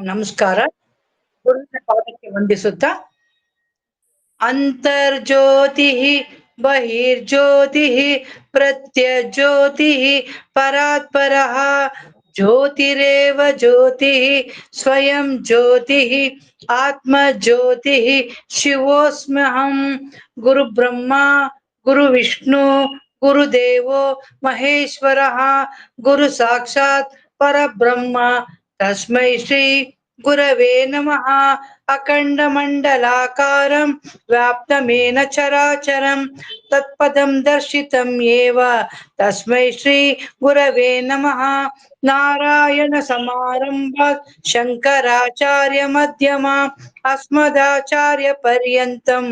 ನಮಸ್ಕಾರ. ಗುರುವಿನ ಪಾದಕ್ಕೆ ವಂದಿಸುತ್ತಾ, ಅಂತರ್ಜ್ಯೋತಿಃ ಬಹಿರ್ಜ್ಯೋತಿಃ ಪ್ರತ್ಯಜ್ಯೋತಿಃ ಪರಾತ್ಪರಃ ಜ್ಯೋತಿರೇವ ಜ್ಯೋತಿಃ ಸ್ವಯಂ ಜ್ಯೋತಿಃ ಆತ್ಮಜ್ಯೋತಿಃ ಶಿವೋಸ್ಮ್ಯಹಂ. ಗುರುಬ್ರಹ್ಮ ಗುರುವಿಷ್ಣು ಗುರುದೇವೋ ಮಹೇಶ್ವರಃ ಗುರು ಸಾಕ್ಷಾತ್ ಪರಬ್ರಹ್ಮ ತಸ್ಮೈ ಶ್ರೀ ಗುರವೇ ನಮಃ. ಅಖಂಡಮಂಡಲಾಕಾರಂ ವ್ಯಾಪ್ತಮೇನ ಚರಾಚರಂ ತತ್ಪದಂ ದರ್ಶಿತಂ ಯೇವ ತಸ್ಮೈ ಶ್ರೀ ಗುರವೇ ನಮಃ. ನಾರಾಯಣ ಸಮಾರಂಭಾತ್ ಶಂಕರಾಚಾರ್ಯ ಮಧ್ಯಮಾಂ ಅಸ್ಮದಾಚಾರ್ಯ ಪರ್ಯಂತಂ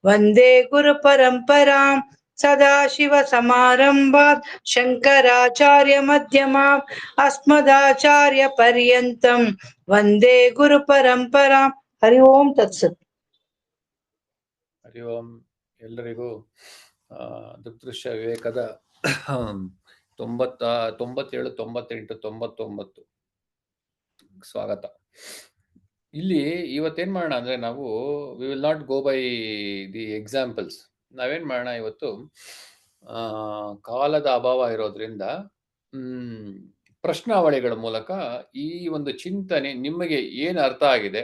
ವಂದೇ ಗುರು ಪರಂಪರಾಂ. ಸದಾಶಿವ ಸಮಾರಂಭಾತ್ ಶಂಕರಾಚಾರ್ಯ ಮಧ್ಯಮಾಂ ಅಸ್ಮದಾಚಾರ್ಯ ಪರ್ಯಂತಂ ವಂದೇ ಗುರು ಪರಂಪರಾಂ. ಹರಿ ಓಂ ತತ್ಸತ್. ಹರಿ ಓಂ. ಎಲ್ಲರಿಗೂ ದೃಗ್ದೃಶ್ಯ ವಿವೇಕದ 97, 98, 99 ಸ್ವಾಗತ. ಇಲ್ಲಿ ಇವತ್ತೇನ್ ಮಾಡೋಣ ಅಂದ್ರೆ, ನಾವು we will not go by the examples. ನಾವೇನ್ ಮಾಡೋಣ ಇವತ್ತು, ಕಾಲದ ಅಭಾವ ಇರೋದ್ರಿಂದ ಪ್ರಶ್ನಾವಳಿಗಳ ಮೂಲಕ ಈ ಒಂದು ಚಿಂತನೆ ನಿಮಗೆ ಏನು ಅರ್ಥ ಆಗಿದೆ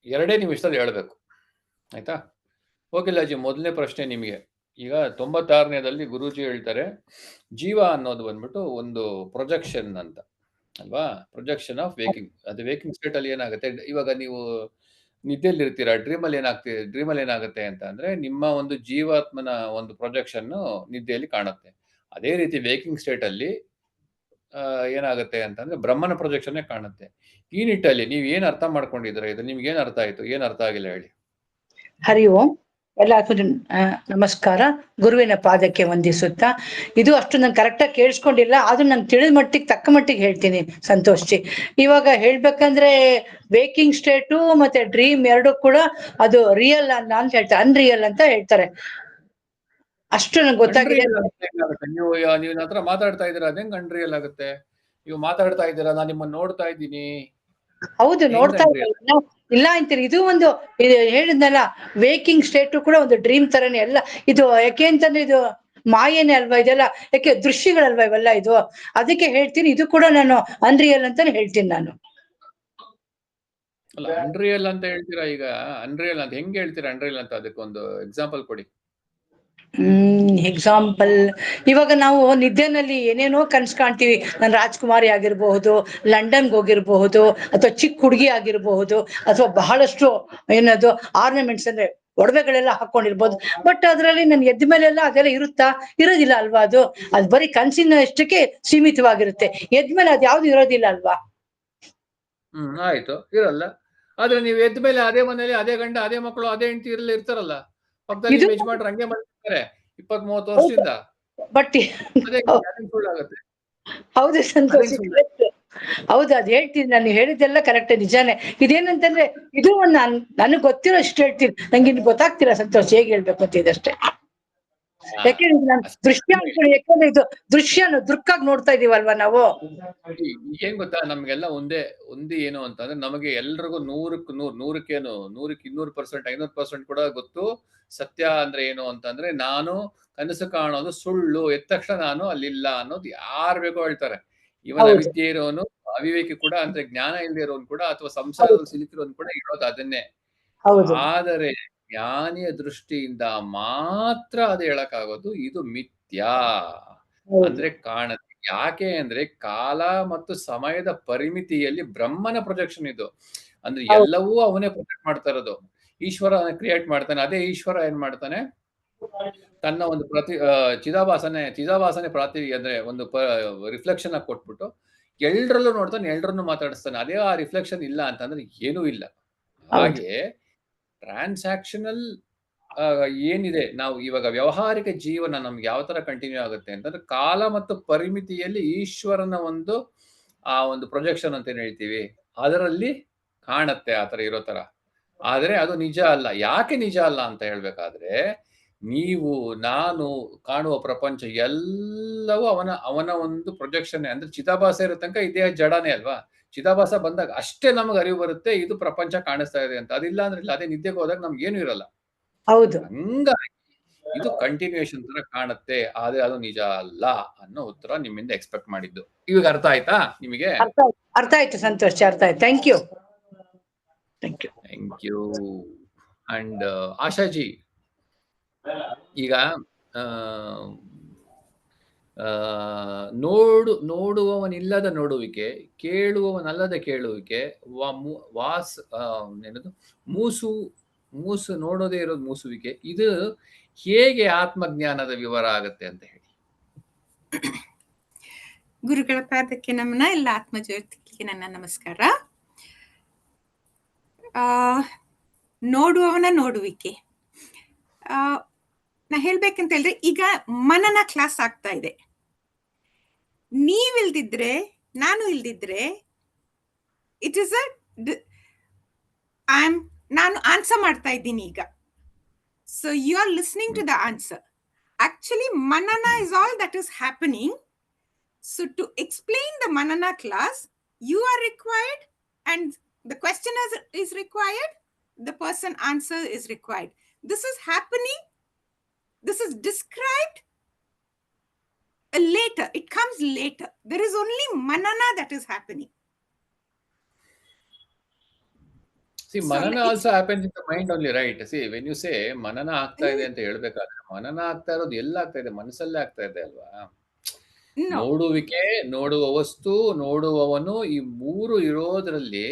2 ನಿಮಿಷದಲ್ಲಿ ಹೇಳ್ಬೇಕು, ಆಯ್ತಾ? ಹೋಗಿಲ್ಲಾಜಿ, ಮೊದಲನೇ ಪ್ರಶ್ನೆ ನಿಮಗೆ. ಈಗ 96ನೇದಲ್ಲಿ ಗುರೂಜಿ ಹೇಳ್ತಾರೆ, ಜೀವ ಅನ್ನೋದು ಬಂದ್ಬಿಟ್ಟು ಒಂದು ಪ್ರೊಜೆಕ್ಷನ್ ಅಂತ ಅಲ್ವಾ? Projection of waking. ಅದು ವೇಕಿಂಗ್ ಸ್ಟೇಟ್ ಅಲ್ಲಿ ಏನಾಗುತ್ತೆ, ಇವಾಗ ನೀವು ನಿದ್ದೆಯಲ್ಲಿ ಇರ್ತೀರಾ, ಡ್ರೀಮಲ್ಲಿ ಏನಾಗುತ್ತೆ ಅಂತ ಅಂದ್ರೆ, ನಿಮ್ಮ ಒಂದು ಜೀವಾತ್ಮನ ಒಂದು ಪ್ರೊಜೆಕ್ಷನ್ ನಿದ್ದೆಯಲ್ಲಿ ಕಾಣುತ್ತೆ. ಅದೇ ರೀತಿ ವೇಕಿಂಗ್ ಸ್ಟೇಟ್ ಅಲ್ಲಿ ಏನಾಗುತ್ತೆ ಅಂತಂದ್ರೆ ಬ್ರಹ್ಮನ ಪ್ರೊಜೆಕ್ಷನ್ನೇ ಕಾಣುತ್ತೆ. ಈ ನಿಟ್ಟಲ್ಲಿ ನೀವು ಏನ್ ಅರ್ಥ ಮಾಡ್ಕೊಂಡಿದ್ರೆ, ಇದು ನಿಮ್ಗೆ ಏನ್ ಅರ್ಥ ಆಯ್ತು, ಏನ್ ಅರ್ಥ ಆಗಿಲ್ಲ ಹೇಳಿ? ಹರಿ ಓಂ. ಎಲ್ಲರಿಗೂ ನಮಸ್ಕಾರ. ಗುರುವಿನ ಪಾದಕ್ಕೆ ವಂದಿಸುತ್ತಾ, ಇದು ಅಷ್ಟು ನಾನು ಕರೆಕ್ಟಾಗಿ ಕೇಳಿಸ್ಕೊಂಡಿಲ್ಲ, ಆದ್ರೂ ನಂಗೆ ತಿಳಿದ ಮಟ್ಟಿಗೆ ತಕ್ಕ ಮಟ್ಟಿಗೆ ಹೇಳ್ತೀನಿ. ಸಂತೋಷ್ ಜಿ, ಇವಾಗ ಹೇಳ್ಬೇಕಂದ್ರೆ ವೇಕಿಂಗ್ ಸ್ಟೇಟು ಮತ್ತೆ ಡ್ರೀಮ್ ಎರಡು ಕೂಡ ಅದು ರಿಯಲ್ ಅಲ್ಲ ಅಂತ ಹೇಳ್ತಾರೆ, ಅನ್ರಿಯಲ್ ಅಂತ ಹೇಳ್ತಾರೆ. ಅಷ್ಟು ನಂಗೆ ಗೊತ್ತಾಗಿದೆ. ನೀವು ನನ್ನ ಹತ್ರ ಮಾತಾಡ್ತಾ ಇದ್ದೀರಾ, ಅದೇಂಗ್ ಅನ್ರಿಯಲ್ ಆಗುತ್ತೆ? ನೀವು ಮಾತಾಡ್ತಾ ಇದ್ದೀರಾ, ನಾನು ನಿಮ್ಮನ್ನ ನೋಡ್ತಾ ಇದ್ದೀನಿ. ಹೌದು, ನೋಡ್ತಾ ಇಲ್ಲ ಅಂತೀರಿ. ಇದು ಒಂದು ಹೇಳಿದ್ನಲ್ಲ, ವೇಕಿಂಗ್ ಸ್ಟೇಟ್ ಕೂಡ ಒಂದು ಡ್ರೀಮ್ ತರನೇ ಅಲ್ಲ ಇದು. ಯಾಕೆ ಅಂತಂದ್ರೆ ಇದು ಮಾಯೇನೆ ಅಲ್ವಾ ಇದೆಲ್ಲ, ಯಾಕೆ ದೃಶ್ಯಗಳಲ್ವಾ ಇವೆಲ್ಲ ಇದು. ಅದಕ್ಕೆ ಹೇಳ್ತೀನಿ, ಇದು ಕೂಡ ನಾನು ಅನ್ರಿಯಲ್ ಅಂತಾನೆ ಹೇಳ್ತೀನಿ ನಾನು. ಅಲ್ಲ, ಅನ್ರಿಯಲ್ ಅಂತ ಹೇಳ್ತೀರಾ. ಈಗ ಅನ್ರಿಯಲ್ ಅಂತ ಹೆಂಗ್ ಹೇಳ್ತೀರಾ? ಅನ್ರಿಯಲ್ ಅಂತ ಅದಕ್ಕೊಂದು ಎಕ್ಸಾಂಪಲ್ ಕೊಡಿ. ಎಕ್ಸಾಂಪಲ್, ಇವಾಗ ನಾವು ನಿದ್ದೆನಲ್ಲಿ ಏನೇನೋ ಕನ್ಸ್ ಕಾಣ್ತೀವಿ. ನಾನು ರಾಜ್ಕುಮಾರಿ ಆಗಿರಬಹುದು, ಲಂಡನ್ಗೆ ಹೋಗಿರಬಹುದು, ಅಥವಾ ಚಿಕ್ಕ ಹುಡುಗಿ ಆಗಿರಬಹುದು, ಅಥವಾ ಬಹಳಷ್ಟು ಏನದು ಆರ್ನಮೆಂಟ್ಸ್ ಅಂದ್ರೆ ಒಡವೆಗಳೆಲ್ಲ ಹಾಕೊಂಡಿರ್ಬೋದು. ಬಟ್ ಅದ್ರಲ್ಲಿ ನನ್ ಎದ್ದ ಮೇಲೆಲ್ಲ ಅದೆಲ್ಲ ಇರೋದಿಲ್ಲ ಅಲ್ವಾ? ಅದು ಬರೀ ಕನ್ಸಿನ ಅಷ್ಟಕ್ಕೆ ಸೀಮಿತವಾಗಿರುತ್ತೆ. ಎದ್ಮೇಲೆ ಅದ್ ಯಾವ್ದು ಇರೋದಿಲ್ಲ ಅಲ್ವಾ? ಆಯ್ತು, ಇರಲ್ಲ. ಆದ್ರೆ ನೀವು ಎದ್ದ ಮೇಲೆ ಅದೇ ಮನೇಲಿ ಅದೇ ಗಂಡ, ಅದೇ ಮಕ್ಕಳು, ಅದೇ ಹೆಂಡತಿ ಇರ್ತಾರಲ್ಲ ಪಕ್ಕದಲ್ಲಿ. ಯಜಮಾನ್ರು ಹಂಗೆ ಮಾಡ್ತಾರೆ 20-30 ವರ್ಷದಿಂದ. ಬಟ್ ಹೌದು ಸಂತೋಷ್, ಹೌದು, ಅದ್ ಹೇಳ್ತೀನಿ. ನಾನು ಹೇಳಿದ್ದೆಲ್ಲ ಕರೆಕ್ಟ್, ನಿಜಾನೇ. ಇದೇನಂತಂದ್ರೆ ಇದು ನನಗ್ ಗೊತ್ತಿರೋ ಇಷ್ಟು ಹೇಳ್ತೀನಿ, ನಂಗೆ ಇನ್ನು ಗೊತ್ತಾಗ್ತಿಲ್ಲ ಸಂತೋಷ್, ಹೇಗೆ ಹೇಳ್ಬೇಕು ಅಂತ ಇದಷ್ಟೇ. ಯಾಕೆಂದ್ರೆ ನಾನು ದೃಶ್ಯ ಅನ್ಕೊಳ್ಳಿ, ಯಾಕಂದ್ರೆ ಇದು ದೃಶ್ಯನ ದೃಕ್ಕಾಗಿ ನೋಡ್ತಾ ಇದೀವಲ್ವಾ ನಾವು. ಏನ್ ಗೊತ್ತಾ, ನಮ್ಗೆಲ್ಲ ಒಂದೇ ಏನು ಅಂತಂದ್ರೆ, ನಮಗೆ ಎಲ್ರಿಗೂ 100ಕ್ಕೇನು 200%, 500% ಕೂಡ ಗೊತ್ತು ಸತ್ಯ ಅಂದ್ರೆ ಏನು ಅಂತಂದ್ರೆ. ನಾನು ಕನಸು ಕಾಣೋದು ಸುಳ್ಳು, ಎದ್ದ ತಕ್ಷಣ ನಾನು ಅಲ್ಲಿಲ್ಲ ಅನ್ನೋದು ಯಾರು ಬೇಕೋ ಹೇಳ್ತಾರೆ. ಇವನ್ ಅವಿದ್ಯೆ ಇರೋನು, ಅವಿವೇಕಿ ಕೂಡ, ಅಂದ್ರೆ ಜ್ಞಾನ ಇಲ್ಲದೆ ಇರೋನು ಕೂಡ, ಅಥವಾ ಸಂಸಾರದಲ್ಲಿ ಸಿಲುಕಿರೋನು ಕೂಡ ಇರೋದು ಅದನ್ನೇ. ಆದರೆ ಜ್ಞಾನಿಯ ದೃಷ್ಟಿಯಿಂದ ಮಾತ್ರ ಅದು ಹೇಳಕ್ಕಾಗೋದು, ಇದು ಮಿಥ್ಯಾ ಅಂದ್ರೆ ಕಾಣುತ್ತೆ. ಯಾಕೆ ಅಂದ್ರೆ ಕಾಲ ಮತ್ತು ಸಮಯದ ಪರಿಮಿತಿಯಲ್ಲಿ ಬ್ರಹ್ಮನ ಪ್ರೊಜೆಕ್ಷನ್ ಇದು. ಅಂದ್ರೆ ಎಲ್ಲವೂ ಅವನೇ ಪ್ರೊಜೆಕ್ಟ್ ಮಾಡ್ತಾ ಇರೋದು. ಈಶ್ವರ ಕ್ರಿಯೇಟ್ ಮಾಡ್ತಾನೆ, ಅದೇ ಈಶ್ವರ ಏನ್ ಮಾಡ್ತಾನೆ, ತನ್ನ ಒಂದು ಚಿದಾಭಾಸನೆ ಪ್ರಾತಿ ಅಂದ್ರೆ ಒಂದು ರಿಫ್ಲೆಕ್ಷನ್ ಆಗಿ ಕೊಟ್ಬಿಟ್ಟು ಎಲ್ರಲ್ಲೂ ನೋಡ್ತಾನೆ, ಎಲ್ರನ್ನೂ ಮಾತಾಡಿಸ್ತಾನೆ. ಅದೇ ಆ ರಿಫ್ಲೆಕ್ಷನ್ ಇಲ್ಲ ಅಂತಂದ್ರೆ ಏನೂ ಇಲ್ಲ. ಹಾಗೆ ಟ್ರಾನ್ಸಾಕ್ಷನಲ್ ಏನಿದೆ, ನಾವು ಇವಾಗ ವ್ಯಾವಹಾರಿಕ ಜೀವನ ನಮ್ಗೆ ಯಾವ ತರ ಕಂಟಿನ್ಯೂ ಆಗುತ್ತೆ ಅಂತಂದ್ರೆ, ಕಾಲ ಮತ್ತು ಪರಿಮಿತಿಯಲ್ಲಿ ಈಶ್ವರನ ಒಂದು ಆ ಒಂದು ಪ್ರೊಜೆಕ್ಷನ್ ಅಂತ ಏನ್ ಹೇಳ್ತೀವಿ, ಅದರಲ್ಲಿ ಕಾಣತ್ತೆ ಆ ತರ ಇರೋ ತರ. ಆದ್ರೆ ಅದು ನಿಜ ಅಲ್ಲ. ಯಾಕೆ ನಿಜ ಅಲ್ಲ ಅಂತ ಹೇಳ್ಬೇಕಾದ್ರೆ, ನೀವು ನಾನು ಕಾಣುವ ಪ್ರಪಂಚ ಎಲ್ಲವೂ ಅವನ ಒಂದು ಪ್ರೊಜೆಕ್ಷನ್. ಅಂದ್ರೆ ಚಿತಾಭಾಸ ಇರೋ ತನಕ ಇದೇ ಜಡನೇ ಅಲ್ವಾ? ಚಿದಾಭಾಸ ಬಂದಾಗ ಅಷ್ಟೇ ನಮಗೆ ಅರಿವು ಬರುತ್ತೆ ಇದು ಪ್ರಪಂಚ ಕಾಣಿಸ್ತಾ ಇದೆ ಅಂತ. ಅದಿಲ್ಲ ಅಂದ್ರೆ ಇಲ್ಲ, ಅದೇ ನಿದ್ದೆಗೆ ಹೋದಾಗ ನಮ್ಗೆ ಏನು ಇರಲ್ಲ. ಹೌದು. ಹಂಗಾಗಿ ಇದು ಕಂಟಿನ್ಯೂಷನ್ ತರ ಕಾಣುತ್ತೆ, ಆದ್ರೆ ಅದು ನಿಜ ಅಲ್ಲ ಅನ್ನೋ ಉತ್ತರ ನಿಮ್ಮಿಂದ ಎಕ್ಸ್ಪೆಕ್ಟ್ ಮಾಡಿದ್ದು. ಇವಾಗ ಅರ್ಥ ಆಯ್ತಾ ನಿಮಗೆ? ಅರ್ಥ ಆಯ್ತು ಸಂತೋಷ್, ಅರ್ಥ ಆಯ್ತು. Thank you. Thank you. And Ashaji, ಈಗ ನೋಡುವವನಿಲ್ಲದ ನೋಡುವಿಕೆ, ಕೇಳುವವನಲ್ಲದ ಕೇಳುವಿಕೆ, ಏನದು ಮೂಸು ನೋಡೋದೇ ಇರೋದು ಮೂಸುವಿಕೆ, ಇದು ಹೇಗೆ ಆತ್ಮಜ್ಞಾನದ ವಿವರ ಆಗತ್ತೆ ಅಂತ ಹೇಳಿ. ಗುರುಗಳ ಪಾದಕ್ಕೆ ನಮನ, ಎಲ್ಲ ಆತ್ಮಜ್ಯೋತಿಗೆ ನನ್ನ ನಮಸ್ಕಾರ. ನೋಡುವವನ ನೋಡುವಿಕೆ, ನಾ ಹೇಳ್ಬೇಕಂತ ಹೇಳಿದ್ರೆ, ಈಗ ಮನನ ಕ್ಲಾಸ್ ಆಗ್ತಾ ಇದೆ. ನೀವಿಲ್ದಿದ್ರೆ, ನಾನು ಇಲ್ದಿದ್ರೆ, ಇಟ್ ಇಸ್ ನಾನು ಆನ್ಸರ್ ಮಾಡ್ತಾ ಇದ್ದೀನಿ ಈಗ. So you are listening to the answer. Actually manana is all that is happening. So to explain the manana class, you are required and the questioner is required, the person answer is required. This is happening, this is described later, it comes later. There is only manana that is happening. See, manana also happens in the mind only, right? See, when you say manana ಆಗ್ತಾ ಇದೆ ಅಂತ ಹೇಳ್ಬೇಕಾದ್ರೆ, ಮನನ ಆಗ್ತಾ ಇರೋದು ಎಲ್ಲ ಆಗ್ತಾ ಇದೆ, ಮನಸ್ಸಲ್ಲೇ ಆಗ್ತಾ ಇದೆ ಅಲ್ವಾ? ನೋಡುವಿಕೆ, ನೋಡುವ ವಸ್ತು, ನೋಡುವವನು, ಈ ಮೂರು ಇರೋದ್ರಲ್ಲಿ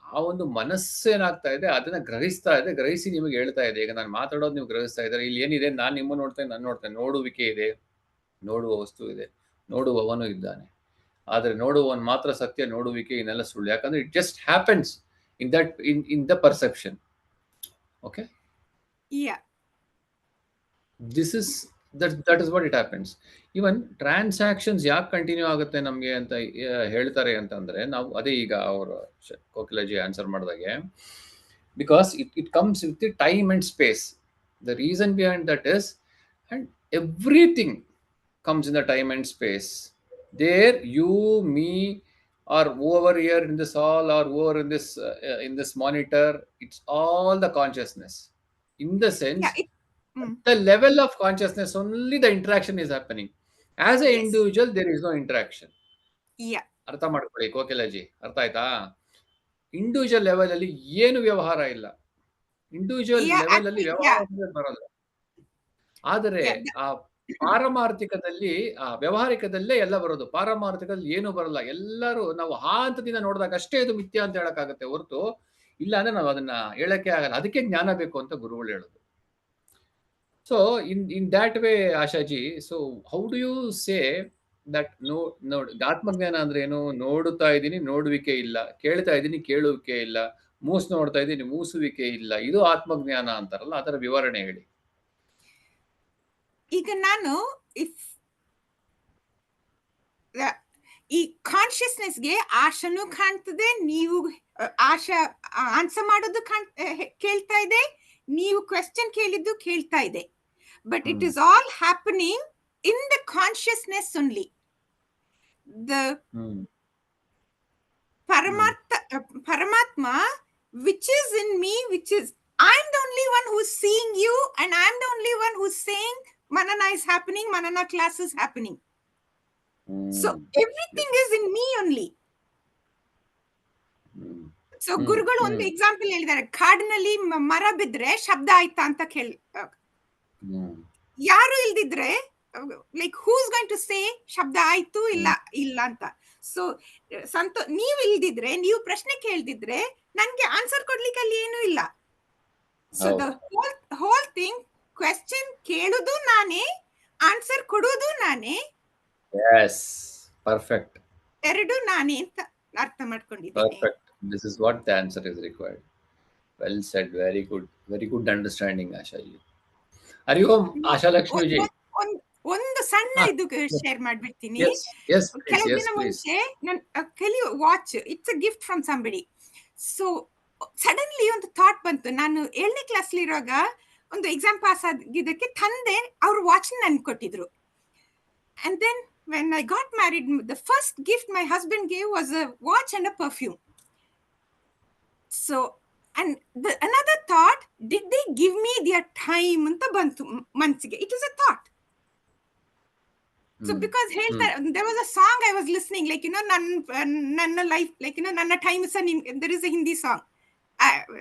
ಆ ಒಂದು ಮನಸ್ಸೇನಾಗ್ತಾ ಇದೆ ಅದನ್ನ ಗ್ರಹಿಸ್ತಾ ಇದೆ, ಗ್ರಹಿಸಿ ನಿಮಗೆ ಹೇಳ್ತಾ ಇದೆ. ಈಗ ನಾನು ಮಾತಾಡೋದು ನೀವು ಗ್ರಹಿಸ್ತಾ ಇದ್ದಾರೆ, ಇಲ್ಲಿ ಏನಿದೆ, ನಾನು ನಿಮ್ಮ ನೋಡ್ತೇನೆ, ನಾನು ನೋಡ್ತೇನೆ, ನೋಡುವಿಕೆ ಇದೆ, ನೋಡುವ ವಸ್ತು ಇದೆ, ನೋಡುವವನು ಇದ್ದಾನೆ. ಆದ್ರೆ ನೋಡುವವನು ಮಾತ್ರ ಸತ್ಯ, ನೋಡುವಿಕೆ ಇನ್ನೆಲ್ಲ ಸುಳ್ಳು. ಯಾಕಂದ್ರೆ it just happens in the perception. Okay? Yeah. That is what it happens. Even transactions ಯಾಕೆ ಕಂಟಿನ್ಯೂ ಆಗುತ್ತೆ ನಮ್ಗೆ ಅಂತ ಹೇಳ್ತಾರೆ ಅಂತಂದ್ರೆ, ನಾವು ಅದೇ ಈಗ ಅವರು ಕೋಕಿಲಾಜಿ ಆನ್ಸರ್ ಮಾಡಿದಾಗೆ, because it comes with the time and space. The reason behind that is, and everything comes in the time and space. There you, me, or over here in this hall, or over in this monitor, it's all the consciousness. In the sense, the level of consciousness only the interaction is happening. As a individual, there is no interaction. Yeah. ಅರ್ಥ ಮಾಡ್ಕೊಳ್ಳಿ ಕೋಕಿಲಾಜಿ, ಅರ್ಥ ಆಯ್ತಾ? Individual level ಅಲ್ಲಿ ಏನು ವ್ಯವಹಾರ ಇಲ್ಲ, individual level ಅಲ್ಲಿ ವ್ಯವಹಾರ ಬರಲ್ಲ. ಆದರೆ ಆ ಪಾರಮಾರ್ಥಿಕದಲ್ಲಿ, ಆ ವ್ಯವಹಾರಿಕದಲ್ಲೇ ಎಲ್ಲ ಬರೋದು, ಪಾರಮಾರ್ಥಿಕದಲ್ಲಿ ಏನು ಬರಲ್ಲ. ಎಲ್ಲರೂ ನಾವು ಆ ಹಂತದಿಂದ ನೋಡಿದಾಗ ಅಷ್ಟೇ ಇದು ಮಿಥ್ಯ ಅಂತ ಹೇಳಕ್ಕಾಗತ್ತೆ ಹೊರತು, ಇಲ್ಲ ಅಂದ್ರೆ ನಾವು ಅದನ್ನ ಹೇಳಕ್ಕೆ ಆಗಲ್ಲ. ಅದಕ್ಕೆ ಜ್ಞಾನ ಬೇಕು ಅಂತ ಗುರುಗಳು ಹೇಳೋದು. So in that way Ashaji, so how do you say that ಆತ್ಮಜ್ಞಾನ ಅಂದ್ರೆ ಏನು? ನೋಡುತ್ತಾ ಇದ್ದೀನಿ, ನೋಡುವಿಕೆ ಇಲ್ಲ, ಕೇಳ್ತಾ ಇದ್ದೀನಿ, ಕೇಳುವಿಕೆ ಇಲ್ಲ, ನೋಡ್ತಾ ಇದ್ದೀನಿ, ಮೂಸುವಿಕೆ ಇಲ್ಲ, ಇದು ಆತ್ಮಜ್ಞಾನ ಅಂತಾರಲ್ಲ, ಅದರ ವಿವರಣೆ ಹೇಳಿ. ಈಗ ನಾನು ಈ ಕಾನ್ಶಿಯಸ್ನೆಸ್ಗೆ ಆಶನು ಕಾಣ್ತದೆ, ನೀವು ಆಶಾ ಆನ್ಸರ್ ಮಾಡೋದು ಕೇಳ್ತಾ ಇದೆ, ನೀವು ಕ್ವೆಶ್ಚನ್ ಕೇಳಿದ್ದು ಕೇಳ್ತಾ ಇದೆ. But it is all happening in the consciousness only. The ಪರಮಾತ್ಮ which is in me, which is I am the only one who's seeing you, and I am the only one who's saying manana is happening, manana class is happening. So everything is in me only. So ಗುರುಗಳು ಒಂದು example ಹೇಳಿದ್ದಾರೆ, ಕಾಡಿನಲ್ಲಿ ಮರ ಬಿದ್ರೆ ಶಬ್ದ ಆಯ್ತಾ ಅಂತ ಯಾರು ಇಲ್ದಿದ್ರೆ, like who's going to say ಶಬ್ದ ಆಯ್ತು ಇಲ್ಲ ಅಂತ. ಸೊ ನೀವು ಇಲ್ದಿದ್ರೆ, ನೀವು ಪ್ರಶ್ನೆ ಕೇಳ್ದಿದ್ರೆ ನನ್ಗೆ ಆನ್ಸರ್ ಕೊಡ್ಲಿಕ್ಕೆ ಅಲ್ಲಿ ಏನೂ ಇಲ್ಲ. So the whole thing, question ಕೇಳುದು ನಾನೇ, ಆನ್ಸರ್ ಕೊಡುವುದು ನಾನೇ. Yes, perfect. ಎರಡು ನಾನೇ ಅಂತ ಅರ್ಥ ಮಾಡ್ಕೊಂಡಿದ್ದೀನಿ. Perfect. This is what the answer is required. Well said. Very good. Very good understanding, Asha ji. Are you Asha Lakshmi ji? ಒಂದು ಸಣ್ಣ ಇದು ಶೇರ್ ಮಾಡ್ಬಿಡ್ತೀನಿ. ಕೆಲವು ದಿನ ಮುಂಚೆ ನಾನು watch, it's a gift from somebody. So suddenly ಒಂದು thought ಬಂತು. ನಾನು 7ನೇ ಕ್ಲಾಸ್ ಇರುವಾಗ ಒಂದು ಎಕ್ಸಾಮ್ ಪಾಸ್ ಆಗಿದ್ದಕ್ಕೆ ತಂದೆ ಅವ್ರ ವಾಚ್ ನನ್ಗೆ ಕೊಟ್ಟಿದ್ರು. And then when I got married, the first gift my husband gave was a watch and a perfume. So, and another thought, did they give me their time anta bantu mansige? It was a thought. So because there was a song I was listening, like, Nanna life, like, Nanna time sa there is a Hindi song.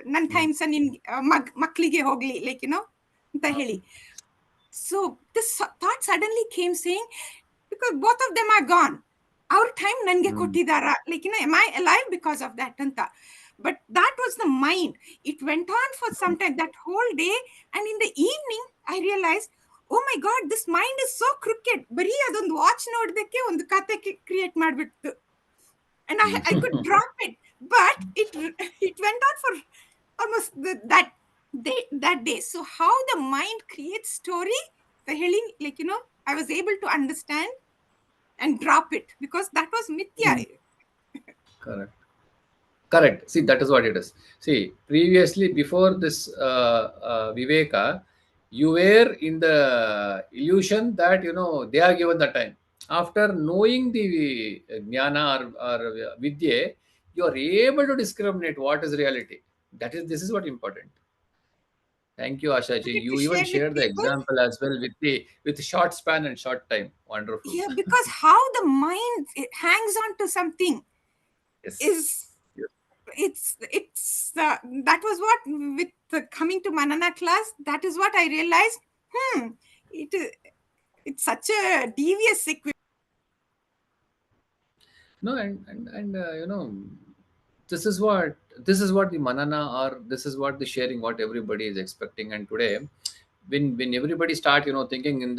Nanna time sa maklige hogli, like, anta heli. So this thought suddenly came saying, because both of them are gone, our time nange kottidara, like, am I alive because of that anta? But that was the mind. It went on for some time, that whole day, and in the evening I realized, oh my god, this mind is so crooked. Bari adondu watch noddeke ಒಂದು ಕತೆ create ಮಾಡ್ಬಿಡ್ತು, and I could drop it, but it went on for almost that day. So how the mind creates story, the healing, like, I was able to understand and drop it, because that was mithya. Correct. See, that is what it is. See, previously, before this Viveka, you were in the illusion that, they are given the time. After knowing the jnana or vidya, you are able to discriminate what is reality. This is what important. Thank you, Asha ji. You even shared the example as well with short span and short time. Wonderful. Yeah, because how the mind hangs on to something is, it's that was what, with coming to Manana class, that is what I realized. It's such a devious sequence. No, and this is what the manana, or this is what the sharing, what everybody is expecting. And today, when everybody start thinking in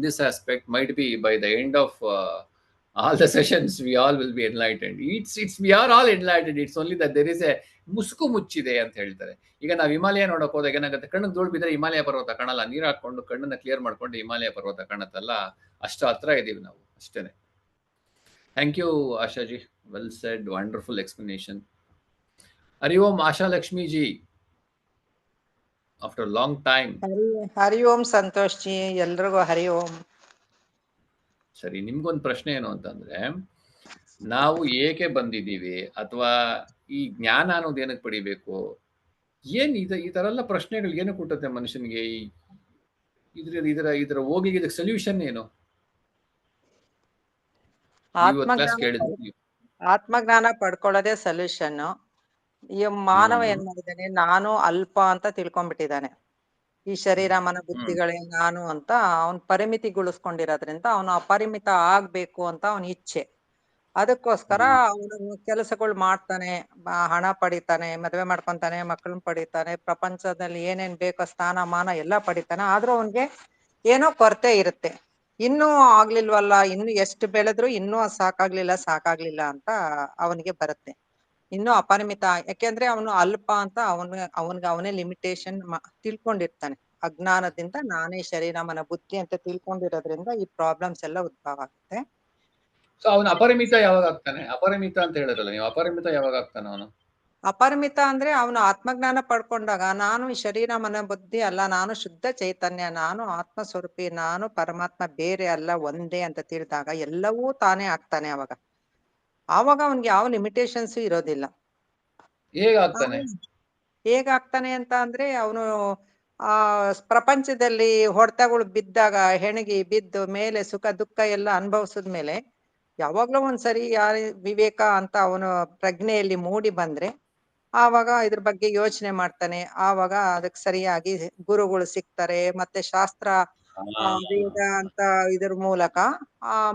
this aspect, might be by the end of all the sessions, we all will be enlightened. It's we are all enlightened. It's only that there is a ಮುಸುಕು ಮುಚ್ಚಿದೆ ಅಂತ ಹೇಳ್ತಾರೆ. ಈಗ ನಾವು ಹಿಮಾಲಯ ನೋಡಕ್ ಹೋದಾಗ ಏನಾಗುತ್ತೆ, ಕಣ್ಣಿಗೆ ಧೂಳು ಬಿದ್ರೆ ಹಿಮಾಲಯ ಪರ್ವತ ಕಾಣಲ್ಲ, ನೀರು ಹಾಕೊಂಡು ಕಣ್ಣನ್ನ ಕ್ಲಿಯರ್ ಮಾಡ್ಕೊಂಡು ಹಿಮಾಲಯ ಪರ್ವತ ಕಾಣತ್ತಲ್ಲ, ಅಷ್ಟು ಹತ್ರ ಇದೀವಿ ನಾವು, ಅಷ್ಟೇನೆ. Thank you, Asha ji. Well said. Wonderful explanation. Hari Om, Asha Lakshmi ji. After a long time. Hari Om, Santosh ji. Elrigu Hari Om. ಸರಿ, ನಿಮ್ಗೊಂದು ಪ್ರಶ್ನೆ ಏನು ಅಂತಂದ್ರೆ, ನಾವು ಏಕೆ ಬಂದಿದ್ದೀವಿ, ಅಥವಾ ಈ ಜ್ಞಾನ ಅನ್ನೋದು ಏನಕ್ಕೆ ಪಡಿಬೇಕು, ಈ ತರ ಎಲ್ಲ ಪ್ರಶ್ನೆಗಳು ಏನಕ್ಕೆ ಹುಟ್ಟುತ್ತೆ ಮನುಷ್ಯನಿಗೆ? ಇದರ ಹೋಗ್ಲಿಕ್ಕೆ ಇದಕ್ಕೆ ಸೊಲ್ಯೂಷನ್ ಏನು? ಆತ್ಮಜ್ಞಾನ ಪಡ್ಕೊಳ್ಳೋದೇ ಸೊಲ್ಯೂಷನ್. ಈ ಮಾನವ ಏನ್ ಮಾಡಿದಾನೆ, ನಾನು ಅಲ್ಪ ಅಂತ ತಿಳ್ಕೊಂಡ್ಬಿಟ್ಟಿದ್ದಾನೆ. ಈ ಶರೀರ ಮನ ಬುದ್ಧಿಗಳೇ ನಾನು ಅಂತ ಅವನ್ ಪರಿಮಿತಿಗೊಳಿಸ್ಕೊಂಡಿರೋದ್ರಿಂದ ಅವನು ಅಪರಿಮಿತ ಆಗ್ಬೇಕು ಅಂತ ಅವನ ಇಚ್ಛೆ. ಅದಕ್ಕೋಸ್ಕರ ಅವನು ಕೆಲಸಗಳು ಮಾಡ್ತಾನೆ, ಹಣ ಪಡಿತಾನೆ, ಮದ್ವೆ ಮಾಡ್ಕೊಂತಾನೆ, ಮಕ್ಕಳನ್ನ ಪಡಿತಾನೆ, ಪ್ರಪಂಚದಲ್ಲಿ ಏನೇನ್ ಬೇಕೋ ಸ್ಥಾನ ಮಾನ ಎಲ್ಲಾ ಪಡಿತಾನೆ. ಆದ್ರೂ ಅವನ್ಗೆ ಏನೋ ಕೊರತೆ ಇರುತ್ತೆ. ಇನ್ನೂ ಆಗ್ಲಿಲ್ವಲ್ಲ, ಇನ್ನು ಎಷ್ಟು ಬೆಳೆದ್ರು ಇನ್ನೂ ಸಾಕಾಗ್ಲಿಲ್ಲ ಅಂತ ಅವನಿಗೆ ಬರುತ್ತೆ. ಇನ್ನೂ ಅಪರಿಮಿತ, ಯಾಕೆಂದ್ರೆ ಅವನು ಅಲ್ಪ ಅಂತ ಅವನ್ಗೆ ಅವನೇ ಲಿಮಿಟೇಷನ್ ತಿಳ್ಕೊಂಡಿರ್ತಾನೆ. ಅಜ್ಞಾನದಿಂದ ನಾನೇ ಶರೀರ ಮನ ಬುದ್ಧಿ ಅಂತ ತಿಳ್ಕೊಂಡಿರೋದ್ರಿಂದ ಈ ಪ್ರಾಬ್ಲಮ್ಸ್ ಎಲ್ಲ ಉದ್ಭವ ಆಗುತ್ತೆ. ಸೊ ಅವನು ಅಪರಿಮಿತ ಯಾವಾಗ ಆಗ್ತಾನೆ? ಅಪರಿಮಿತ ಅಂತ ಹೇಳಿದ್ರಲ್ಲ ನೀವು, ಅಪರಿಮಿತ ಯಾವಾಗ ಆಗ್ತಾನೆ ಅವನು? ಅಪರಿಮಿತ ಅಂದ್ರೆ ಅವನು ಆತ್ಮಜ್ಞಾನ ಪಡ್ಕೊಂಡಾಗ, ನಾನು ಈ ಶರೀರ ಮನ ಬುದ್ಧಿ ಅಲ್ಲ, ನಾನು ಶುದ್ಧ ಚೈತನ್ಯ, ನಾನು ಆತ್ಮ ಸ್ವರೂಪಿ, ನಾನು ಪರಮಾತ್ಮ ಬೇರೆ ಅಲ್ಲ, ಒಂದೇ ಅಂತ ತಿಳಿದಾಗ ಎಲ್ಲವೂ ತಾನೇ ಆಗ್ತಾನೆ. ಆವಾಗ ಅವನ್ಗೆ ಯಾವ ಲಿಮಿಟೇಷನ್ಸ್ ಇರೋದಿಲ್ಲ. ಹೇಗಾಗ್ತಾನೆ ಅಂತ ಅಂದ್ರೆ, ಅವನು ಪ್ರಪಂಚದಲ್ಲಿ ಹೊಡೆತಗಳು ಬಿದ್ದಾಗ ಹೆಣಗಿ ಬಿದ್ದು ಮೇಲೆ ಸುಖ ದುಃಖ ಎಲ್ಲ ಅನುಭವಿಸಿದ್ಮೇಲೆ ಯಾವಾಗ್ಲೂ ಒಂದ್ಸರಿ ವಿವೇಕ ಅಂತ ಅವನು ಪ್ರಜ್ಞೆಯಲ್ಲಿ ಮೂಡಿ ಬಂದ್ರೆ ಆವಾಗ ಇದ್ರ ಬಗ್ಗೆ ಯೋಚನೆ ಮಾಡ್ತಾನೆ. ಆವಾಗ ಅದಕ್ಕೆ ಸರಿಯಾಗಿ ಗುರುಗಳು ಸಿಗ್ತಾರೆ, ಮತ್ತೆ ಶಾಸ್ತ್ರ ವೇದ ಅಂತ ಇದ್ರ ಮೂಲಕ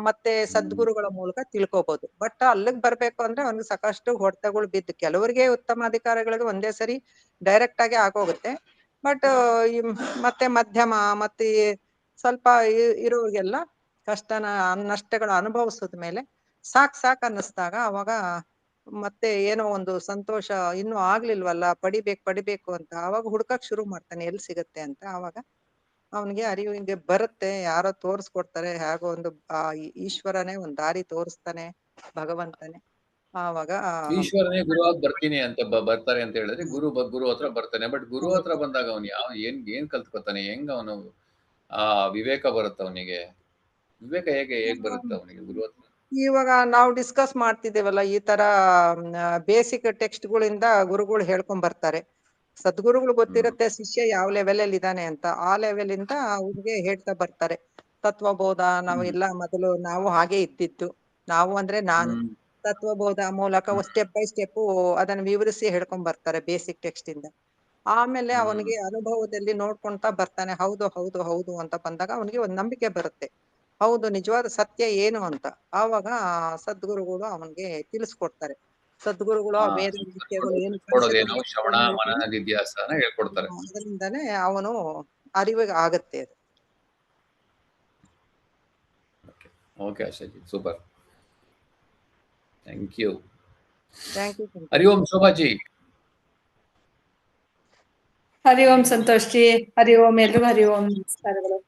ಮತ್ತೆ ಸದ್ಗುರುಗಳ ಮೂಲಕ ತಿಳ್ಕೊಬಹುದು. ಬಟ್ ಅಲ್ಲಿಗ್ ಬರ್ಬೇಕು ಅಂದ್ರೆ ಅವ್ನಿಗೆ ಸಾಕಷ್ಟು ಹೊಡೆತಗಳು ಬಿದ್ದು, ಕೆಲವರಿಗೆ ಉತ್ತಮ ಅಧಿಕಾರಿಗಳಿಗೆ ಒಂದೇ ಸರಿ ಡೈರೆಕ್ಟ್ ಆಗಿ ಆಗೋಗುತ್ತೆ. ಬಟ್ ಮತ್ತೆ ಮಧ್ಯಮ ಮತ್ತೆ ಸ್ವಲ್ಪ ಇರೋರಿಗೆಲ್ಲ ನಷ್ಟಗಳು ಅನುಭವಿಸಿದ್ಮೇಲೆ ಸಾಕ್ ಅನ್ನಿಸ್ದಾಗ ಅವಾಗ ಮತ್ತೆ ಏನೋ ಒಂದು ಸಂತೋಷ, ಇನ್ನೂ ಆಗ್ಲಿಲ್ವಲ್ಲ, ಪಡಿಬೇಕು ಅಂತ ಅವಾಗ ಹುಡ್ಕಕ್ ಶುರು ಮಾಡ್ತಾನೆ, ಎಲ್ಲಿ ಸಿಗತ್ತೆ ಅಂತ. ಅವಾಗ ಅವನಿಗೆ ಅರಿವು ಹಿಂಗೆ ಬರುತ್ತೆ, ಯಾರೋ ತೋರ್ಸ್ಕೊಡ್ತಾರೆ, ಹೇಗೋ ಒಂದು ಈಶ್ವರನೇ ಒಂದ್ ದಾರಿ ತೋರಿಸ್ತಾನೆ, ಭಗವಂತನೇ. ಆವಾಗ ಈಶ್ವರನೇ ಗುರುವಾಗಿ ಬರ್ತೀನಿ ಅಂತ ಬರ್ತಾರೆ ಅಂತ ಹೇಳಿದ್ರೆ ಗುರು ಹತ್ರ ಬರ್ತಾನೆ. ಬಟ್ ಗುರು ಹತ್ರ ಬಂದಾಗ ಅವನು ಏನ್ ಕಲ್ತ್ಕೊತಾನೆ? ಹೆಂಗ ಅವನು ವಿವೇಕ ಬರುತ್ತೆ ಅವನಿಗೆ? ವಿವೇಕ ಹೇಗ್ ಬರುತ್ತೆ ಅವನಿಗೆ ಗುರು ಹತ್ರ? ಇವಾಗ ನಾವು ಡಿಸ್ಕಸ್ ಮಾಡ್ತಿದ್ದೇವಲ್ಲ, ಈ ತರ ಬೇಸಿಕ್ ಟೆಕ್ಸ್ಟ್ ಗಳಿಂದ ಗುರುಗಳು ಹೇಳ್ಕೊಂಡ್ ಬರ್ತಾರೆ. ಸದ್ಗುರುಗಳು ಗೊತ್ತಿರುತ್ತೆ ಶಿಷ್ಯ ಯಾವ ಲೆವೆಲ್ ಅಲ್ಲಿ ಇದ್ದಾನೆ ಅಂತ. ಆ ಲೆವೆಲ್ ಇಂದ ಅವ್ರಿಗೆ ಹೇಳ್ತಾ ಬರ್ತಾರೆ. ತತ್ವಬೋಧ ನಾವು ಎಲ್ಲ ಮೊದಲು ನಾವು ಹಾಗೆ ಇದ್ದಿತ್ತು. ನಾವು ಅಂದ್ರೆ ನಾನು ಹ್ಮ್ ತತ್ವಬೋಧ ಮೂಲಕ ಸ್ಟೆಪ್ ಬೈ ಸ್ಟೆಪ್ ಅದನ್ನ ವಿವರಿಸಿ ಹೇಳ್ಕೊಂಡ್ ಬರ್ತಾರೆ ಬೇಸಿಕ್ ಟೆಕ್ಸ್ಟ್ ಇಂದ. ಆಮೇಲೆ ಅವನಿಗೆ ಅನುಭವದಲ್ಲಿ ನೋಡ್ಕೊಂತಾ ಬರ್ತಾನೆ. ಹೌದು ಹೌದು ಹೌದು ಅಂತ ಬಂದಾಗ ಅವನಿಗೆ ಒಂದ್ ನಂಬಿಕೆ ಬರುತ್ತೆ. ಹೌದು ನಿಜವಾದ ಸತ್ಯ ಏನು ಅಂತ. ಆವಾಗ ಸದ್ಗುರುಗಳು ಅವನಿಗೆ ತಿಳಿಸ್ಕೊಡ್ತಾರೆ. ಸದ್ಗುರುಗಳು ಆ ವೇದ ವಾಕ್ಯಗಳು ಏನು ಕೊಡೋದೇನು ಶ್ರವಣ ಮನನ ನಿಧ್ಯಾಸನ ಹೇಳ್ಕೊಡ್ತಾರೆ. ಅದರಿಂದಾನೇ ಅವನು ಅರಿವಿಗೆ ಆಗತ್ತೆ ಅದು. Okay Ashaji, super, thank you. Thank you. Hari Om Shobhaji. Hari Om Santosh ji, Hari Om, ಎಲ್ರಿಗೂ ಹರಿ ಓಂ, ನಮಸ್ಕಾರಗಳು.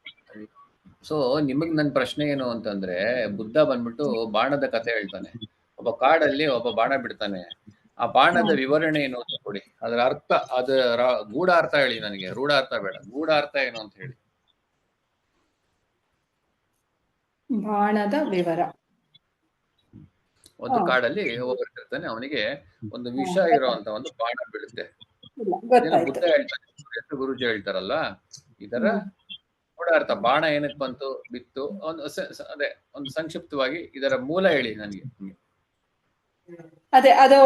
ಸೊ ನಿಮಗ್ ನನ್ ಪ್ರಶ್ನೆ ಏನು ಅಂತಂದ್ರೆ, ಬುದ್ಧ ಬಂದ್ಬಿಟ್ಟು ಬಾಣದ ಕಥೆ ಹೇಳ್ತಾನೆ. ಒಬ್ಬ ಕಾಡಲ್ಲಿ ಒಬ್ಬ ಬಾಣ ಬಿಡ್ತಾನೆ. ಆ ಬಾಣದ ವಿವರಣೆ ಏನು ಅಂತ ಕೊಡಿ, ಅದರ ಅರ್ಥ, ಅದರ ಗೂಢ ಅರ್ಥ ಹೇಳಿ ನನಗೆ. ರೂಢ ಅರ್ಥ ಬೇಡ, ಗೂಢ ಅರ್ಥ ಏನು ಅಂತ ಹೇಳಿ. ಬಾಣದ ವಿವರ. ಒಂದು ಕಾಡಲ್ಲಿ ಹೋಗಿರ್ತಾನೆ, ಅವನಿಗೆ ಒಂದು ವಿಷ ಇರುವಂತ ಒಂದು ಬಾಣ ಬೀಳುತ್ತೆ. ಏನೋ ಬುದ್ಧ ಹೇಳ್ತಾನೆ, ಎಷ್ಟು ಗುರುಜಿ ಹೇಳ್ತಾರಲ್ಲ, ಇದರ ಗೂಢ ಅರ್ಥ, ಬಾಣ ಏನಕ್ಕೆ ಬಂತು, ಬಿತ್ತು, ಅದೇ ಒಂದು ಸಂಕ್ಷಿಪ್ತವಾಗಿ ಇದರ ಮೂಲ ಹೇಳಿ ನನಗೆ. ಅದೇ ಅದು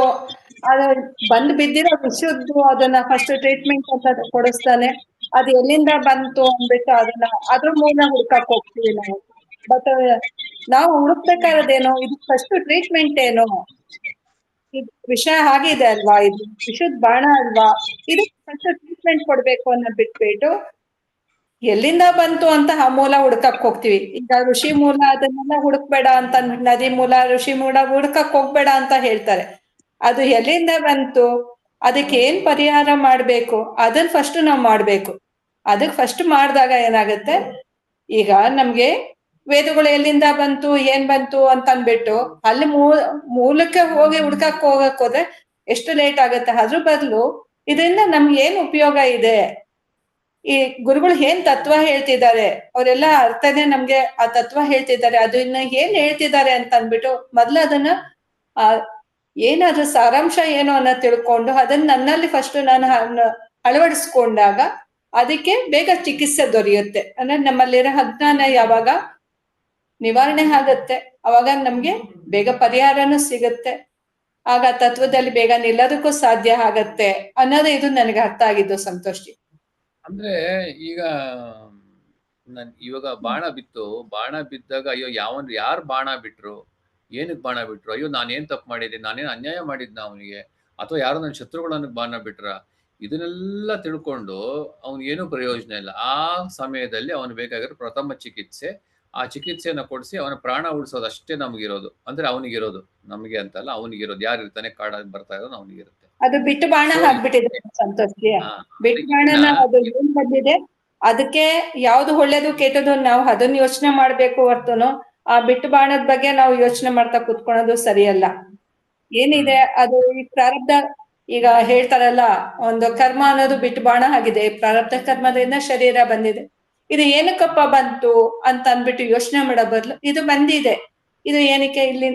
ಬಂದು ಬಿದ್ದಿರೋ ವಿಷದ್ದು ಅದನ್ನ ಫಸ್ಟ್ ಟ್ರೀಟ್ಮೆಂಟ್ ಅಂತ ಕೊಡಿಸ್ತಾನೆ. ಅದು ಎಲ್ಲಿಂದ ಬಂತು ಅಂದ್ಬಿಟ್ಟು ಅದನ್ನ ಅದ್ರ ಮೂಲ ಹುಡ್ಕಕ್ ಹೋಗ್ತೀವಿ ನಾವು. ಬಟ್ ನಾವು ಹುಡುಕ್ಬೇಕಾರದೇನೋ, ಇದು ಫಸ್ಟ್ ಟ್ರೀಟ್ಮೆಂಟ್ ಏನು, ಇದು ವಿಷ ಆಗಿದೆ ಅಲ್ವಾ, ಇದು ವಿಷದ್ ಬಾಣ ಅಲ್ವಾ, ಇದು ಫಸ್ಟ್ ಟ್ರೀಟ್ಮೆಂಟ್ ಕೊಡ್ಬೇಕು ಅನ್ನೋ ಬಿಟ್ಬಿಟ್ಟು ಎಲ್ಲಿಂದ ಬಂತು ಅಂತ ಆ ಮೂಲ ಹುಡ್ಕಕ್ ಹೋಗ್ತಿವಿ. ಈಗ ಋಷಿ ಮೂಲ ಅದನ್ನೆಲ್ಲ ಹುಡುಕ್ಬೇಡ ಅಂತ, ನದಿ ಮೂಲ ಋಷಿ ಮೂಲ ಹುಡ್ಕಕ್ ಹೋಗ್ಬೇಡ ಅಂತ ಹೇಳ್ತಾರೆ. ಅದು ಎಲ್ಲಿಂದ ಬಂತು, ಅದಕ್ಕೆ ಏನ್ ಪರಿಹಾರ ಮಾಡ್ಬೇಕು, ಅದನ್ನ ಫಸ್ಟ್ ನಾವ್ ಮಾಡ್ಬೇಕು. ಅದಕ್ ಫಸ್ಟ್ ಮಾಡಿದಾಗ ಏನಾಗುತ್ತೆ, ಈಗ ನಮ್ಗೆ ವೇದಗಳು ಎಲ್ಲಿಂದ ಬಂತು ಏನ್ ಬಂತು ಅಂತ ಅಂದ್ಬಿಟ್ಟು ಅಲ್ಲಿ ಮೂಲಕ್ಕೆ ಹೋಗಿ ಹುಡ್ಕಕ್ ಹೋದ್ರೆ ಎಷ್ಟು ಲೇಟ್ ಆಗುತ್ತೆ. ಅದ್ರ ಬದಲು ಇದರಿಂದ ನಮ್ಗೆ ಏನ್ ಉಪಯೋಗ ಇದೆ, ಈ ಗುರುಗಳು ಏನ್ ತತ್ವ ಹೇಳ್ತಿದ್ದಾರೆ, ಅವರೆಲ್ಲ ಅರ್ಥನೇ ನಮ್ಗೆ ಆ ತತ್ವ ಹೇಳ್ತಿದ್ದಾರೆ, ಅದನ್ನ ಏನ್ ಹೇಳ್ತಿದ್ದಾರೆ ಅಂತ ಅಂದ್ಬಿಟ್ಟು ಮೊದ್ಲು ಅದನ್ನ ಏನಾದ್ರೂ ಸಾರಾಂಶ ಏನು ಅನ್ನೋ ತಿಳ್ಕೊಂಡು ಅದನ್ನ ನನ್ನಲ್ಲಿ ಫಸ್ಟ್ ನಾನು ಅಳವಡಿಸ್ಕೊಂಡಾಗ ಅದಕ್ಕೆ ಬೇಗ ಚಿಕಿತ್ಸೆ ದೊರೆಯುತ್ತೆ. ಅಂದ್ರೆ ನಮ್ಮಲ್ಲಿರೋ ಅಜ್ಞಾನ ಯಾವಾಗ ನಿವಾರಣೆ ಆಗತ್ತೆ, ಅವಾಗ ನಮ್ಗೆ ಬೇಗ ಪರಿಹಾರನೂ ಸಿಗುತ್ತೆ. ಆಗ ತತ್ವದಲ್ಲಿ ಬೇಗ ನಿಲ್ಲೋದಕ್ಕೂ ಸಾಧ್ಯ ಆಗತ್ತೆ ಅನ್ನೋದು ಇದು ನನಗೆ ಅರ್ಥ ಆಗಿದ್ದು ಸಂತೋಷ್. ಅಂದ್ರೆ ಈಗ ಇವಾಗ ಬಾಣ ಬಿತ್ತು, ಬಾಣ ಬಿದ್ದಾಗ ಅಯ್ಯೋ ಯಾರು ಬಾಣ ಬಿಟ್ರು, ಏನಕ್ಕೆ ಬಾಣ ಬಿಟ್ರು, ಅಯ್ಯೋ ನಾನೇನ್ ತಪ್ಪು ಮಾಡಿದ್ದೀನಿ, ನಾನೇನ್ ಅನ್ಯಾಯ ಮಾಡಿದ್ನ ಅವನಿಗೆ, ಅಥವಾ ಯಾರೋ ನನ್ನ ಶತ್ರುಗಳನ್ನ ಬಾಣ ಬಿಟ್ರ, ಇದನ್ನೆಲ್ಲ ತಿಳ್ಕೊಂಡು ಅವನಿಗೇನು ಪ್ರಯೋಜನ ಇಲ್ಲ. ಆ ಸಮಯದಲ್ಲಿ ಅವನು ಬೇಕಾಗಿರೋ ಪ್ರಥಮ ಚಿಕಿತ್ಸೆ, ಆ ಚಿಕಿತ್ಸೆಯನ್ನ ಕೊಡಿಸಿ ಅವನ ಪ್ರಾಣ ಉಳಿಸೋದು ಅಷ್ಟೇ ನಮಗಿರೋದು. ಅಂದ್ರೆ ಅವನಿಗಿರೋದು, ನಮಗೆ ಅಂತಲ್ಲ, ಅವನಿಗಿರೋದು. ಯಾರಿರ್ತಾನೆ ಕಾಡಲ್ಲಿ ಬರ್ತಾ ಇರೋದು ಅವನಿಗಿರುತ್ತೆ. ಅದು ಬಿಟ್ಟು ಬಾಣ ಹಾಕ್ಬಿಟ್ಟಿದೆ ಸಂತೋಷಿ. ಬಿಟ್ಟು ಬಾಣನ ಅದು ಏನ್ ಬಂದಿದೆ, ಅದಕ್ಕೆ ಯಾವ್ದು ಒಳ್ಳೇದು ಕೆಟ್ಟದು ನಾವು ಅದನ್ನ ಯೋಚನೆ ಮಾಡ್ಬೇಕು ಹೊರ್ತುನು ಆ ಬಿಟ್ಟು ಬಾಣದ ಬಗ್ಗೆ ನಾವು ಯೋಚನೆ ಮಾಡ್ತಾ ಕುತ್ಕೊಳ್ಳೋದು ಸರಿಯಲ್ಲ. ಏನಿದೆ ಅದು ಈ ಪ್ರಾರಬ್ಧ, ಈಗ ಹೇಳ್ತಾರಲ್ಲ ಒಂದು ಕರ್ಮ ಅನ್ನೋದು ಬಿಟ್ಟು ಬಾಣ ಆಗಿದೆ, ಪ್ರಾರಬ್ಧ ಕರ್ಮದಿಂದ ಶರೀರ ಬಂದಿದೆ, ಇದು ಏನಕ್ಕಪ್ಪ ಬಂತು ಅಂತ ಅಂದ್ಬಿಟ್ಟು ಯೋಚನೆ ಮಾಡೋ ಬದಲು ಇದು ಬಂದಿದೆ, ಇದು ಏನಕ್ಕೆ ಇಲ್ಲಿ,